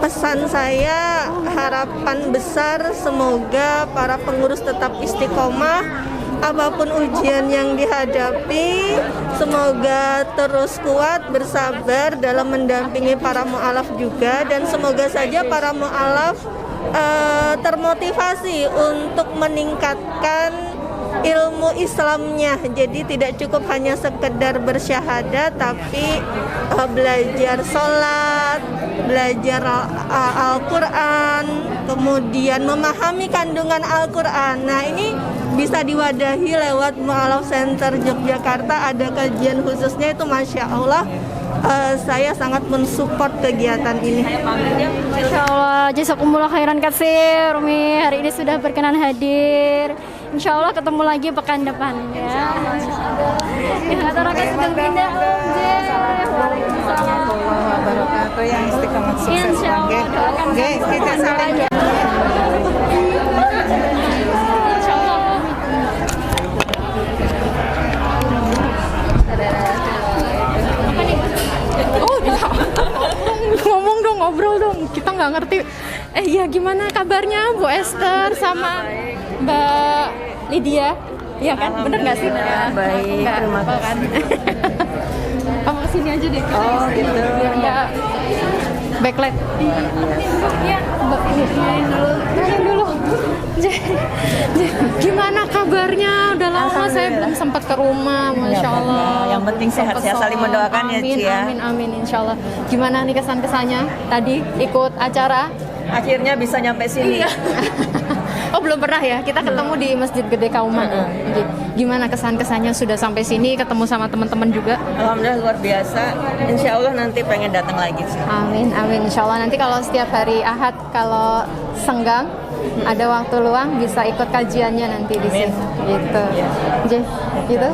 Pesan saya, harapan besar semoga para pengurus tetap istiqomah apapun ujian yang dihadapi, semoga terus kuat, bersabar dalam mendampingi para mu'alaf juga, dan semoga saja para mu'alaf termotivasi untuk meningkatkan ilmu Islamnya. Jadi tidak cukup hanya sekedar bersyahadat, tapi belajar sholat, belajar Al-Quran, kemudian memahami kandungan Al-Quran. Nah, ini bisa diwadahi lewat Mualaf Center Yogyakarta, ada kajian khususnya itu, Masya Allah. Saya sangat mensupport kegiatan ini. Masya Allah, jazakumullah khairan katsir. Umi hari ini sudah berkenan hadir. Insya Allah ketemu lagi pekan depan ya. Atarakan sedang pindah Waalaikumsalam wabarakatuh, yang istiqomah sukses. Insya Allah doakan kita saling Ngomong dong, ngobrol dong. Kita nggak ngerti. Iya, gimana kabarnya Bu Esther sama Mbak Lydia? Iya kan? Bener nggak sih? Ya, baik. Terima kasih. Kamu kesini aja deh. Oh gitu. Biar nggak backlight. Iya, dulu. Gimana kabarnya? Udah lama saya belum sempat ke rumah, Masya Allah. Yang penting sehat-sehat, saling mendoakan ya, Ci ya. Amin, Insya Allah. Gimana nih kesan-kesannya tadi ikut acara? Akhirnya bisa nyampe sini. Iya. Oh belum pernah ya, kita ketemu di Masjid Gede Kauman. Gimana kesan-kesannya sudah sampai sini, ketemu sama teman-teman juga? Alhamdulillah luar biasa. Insya Allah nanti pengen datang lagi sih. Amin, Insya Allah nanti kalau setiap hari Ahad kalau senggang ada waktu luang bisa ikut kajiannya nanti di sini. Gitu. Gitu.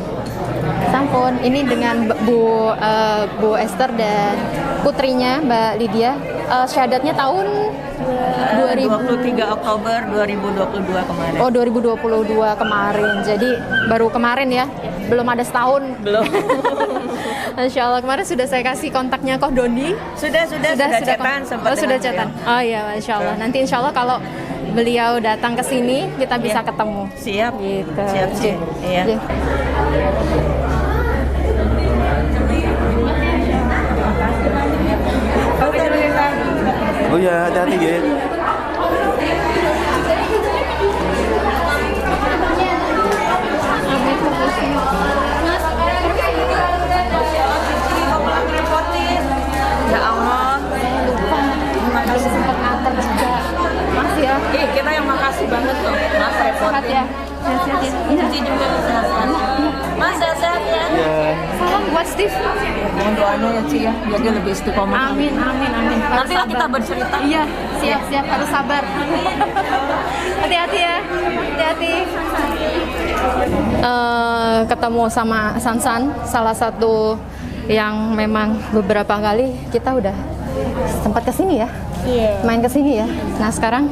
Sampun. Ini dengan Bu Esther dan putrinya Mbak Lydia. Syahadatnya tahun 23 Oktober 2022 kemarin. Oh 2022 kemarin. Jadi baru kemarin ya. Belum ada setahun. Belum. Masya Allah, kemarin sudah saya kasih kontaknya Koh Doni. Sudah cetan sempat. Oh sudah cetan. Oh iya, Masya Allah. Nanti Insya Allah kalau beliau datang ke sini kita bisa ketemu. Siap. Gitu. Siap sih. Iya. Oh ya, hati-hati ya. Ya Allah. Terima kasih sempat nganter juga. Makasih ya. Kita yang makasih banget tuh. Mas repot. Sehat ya. Sehat ya. Cici juga sehat-sehat. Mas sehat ya. Salam buat Steve. Mohon doanya ya Ci ya, biar dia lebih istiqomah. Amin. Nanti lah kita bercerita. Iya, siap harus sabar. Hati-hati ya. Hati-hati. Ketemu sama Sansan, salah satu yang memang beberapa kali kita udah sempat kesini ya. Iya. Main kesini ya. Nah sekarang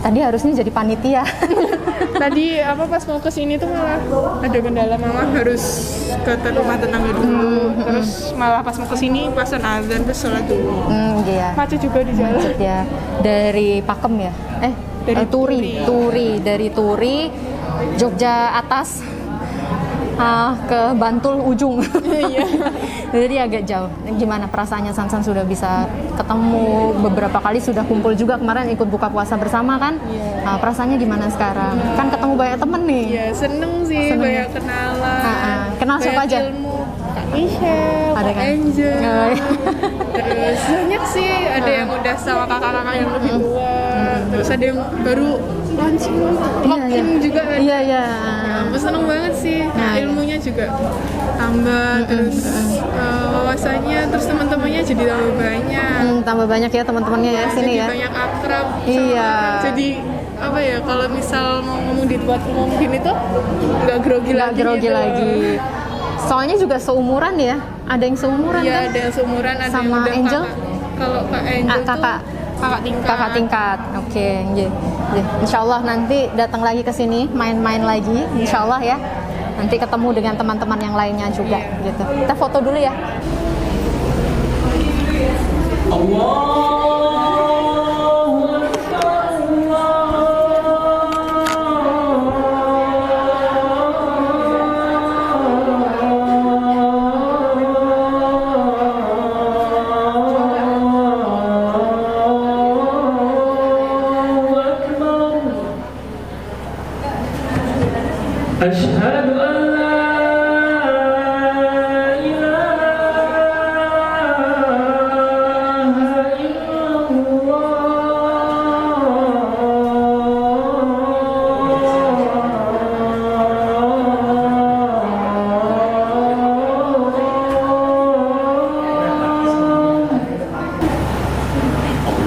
tadi harusnya jadi panitia. Tadi pas mau kesini tuh malah ada kendala, mama harus ke rumah tetangga dulu. Terus malah pas mau kesini pasan azan terus sholat dulu. Iya. Macet juga di jalan. Macet ya. Dari Pakem ya? Dari Turi. Dari Turi, Jogja atas. Ke Bantul ujung. Iya. Jadi agak jauh. Gimana perasaannya Sansan sudah bisa ketemu, beberapa kali sudah kumpul juga kemarin ikut buka puasa bersama kan? Iya. Perasaannya gimana sekarang? Kan ketemu banyak temen nih. Iya, seneng sih, banyak kenalan. Kenal siapa aja? Ilmu Kak Michelle, ada Kak kan? Angel. Oh, iya. Terus banyak sih, ada yang udah sama kakak-kakak yang lebih tua. Terus ada yang baru launching login juga kan. Iya. Ya, ampun, seneng banget sih. Ilmunya juga tambah, terus wawasannya, terus teman-temannya jadi tambah banyak. Tambah banyak ya teman-temannya ya sini jadi ya. Banyak akrab. Iya. Jadi kalau misal mau ngomong di tempat umum gini tuh nggak grogi lagi. Soalnya juga seumuran ya. Ada yang seumuran kan? Iya, ada yang seumuran, ada sama yang udah Angel. Kalau Kak Angel tuh kakak tingkat. Oke. Insya Allah nanti datang lagi ke sini, main-main lagi. Insya Allah ya. Nanti ketemu dengan teman-teman yang lainnya juga. Gitu. Kita foto dulu ya. أشهد أن لا إله إلا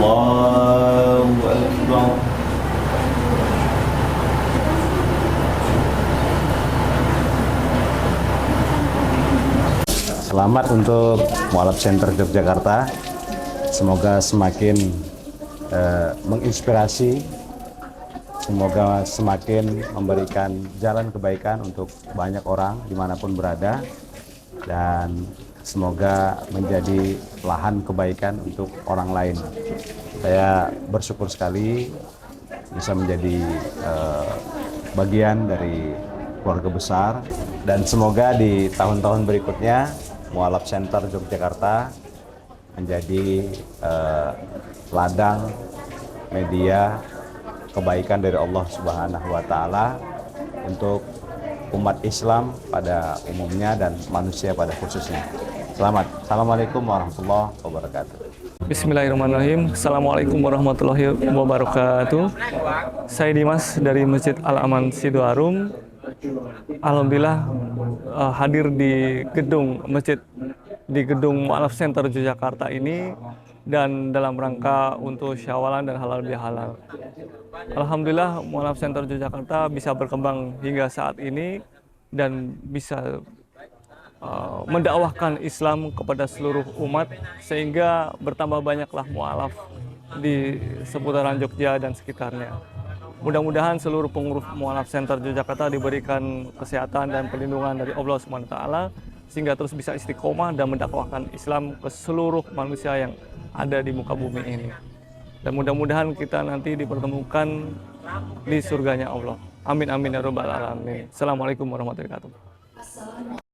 Allahu Akbar. Selamat untuk Mualaf Center Yogyakarta. Semoga semakin menginspirasi, semoga semakin memberikan jalan kebaikan untuk banyak orang dimanapun berada, dan semoga menjadi lahan kebaikan untuk orang lain. Saya bersyukur sekali bisa menjadi bagian dari keluarga besar, dan semoga di tahun-tahun berikutnya Mualaf Center Yogyakarta menjadi ladang media kebaikan dari Allah Subhanahu wa taala untuk umat Islam pada umumnya dan manusia pada khususnya. Selamat. Assalamualaikum warahmatullahi wabarakatuh. Bismillahirrahmanirrahim. Assalamualaikum warahmatullahi wabarakatuh. Saya Dimas dari Masjid Al-Aman Sidoarum. Alhamdulillah hadir di gedung masjid di gedung Mu'alaf Center Yogyakarta ini dan dalam rangka untuk syawalan dan halal bihalal. Alhamdulillah Mu'alaf Center Yogyakarta bisa berkembang hingga saat ini dan bisa mendakwahkan Islam kepada seluruh umat sehingga bertambah banyaklah mu'alaf di seputaran Jogja dan sekitarnya. Mudah-mudahan seluruh pengurus Mu'alaf Center Yogyakarta diberikan kesehatan dan perlindungan dari Allah SWT sehingga terus bisa istiqomah dan mendakwahkan Islam ke seluruh manusia yang ada di muka bumi ini. Dan mudah-mudahan kita nanti dipertemukan di surganya Allah. Amin amin ya rabbal alamin. Assalamualaikum warahmatullahi wabarakatuh.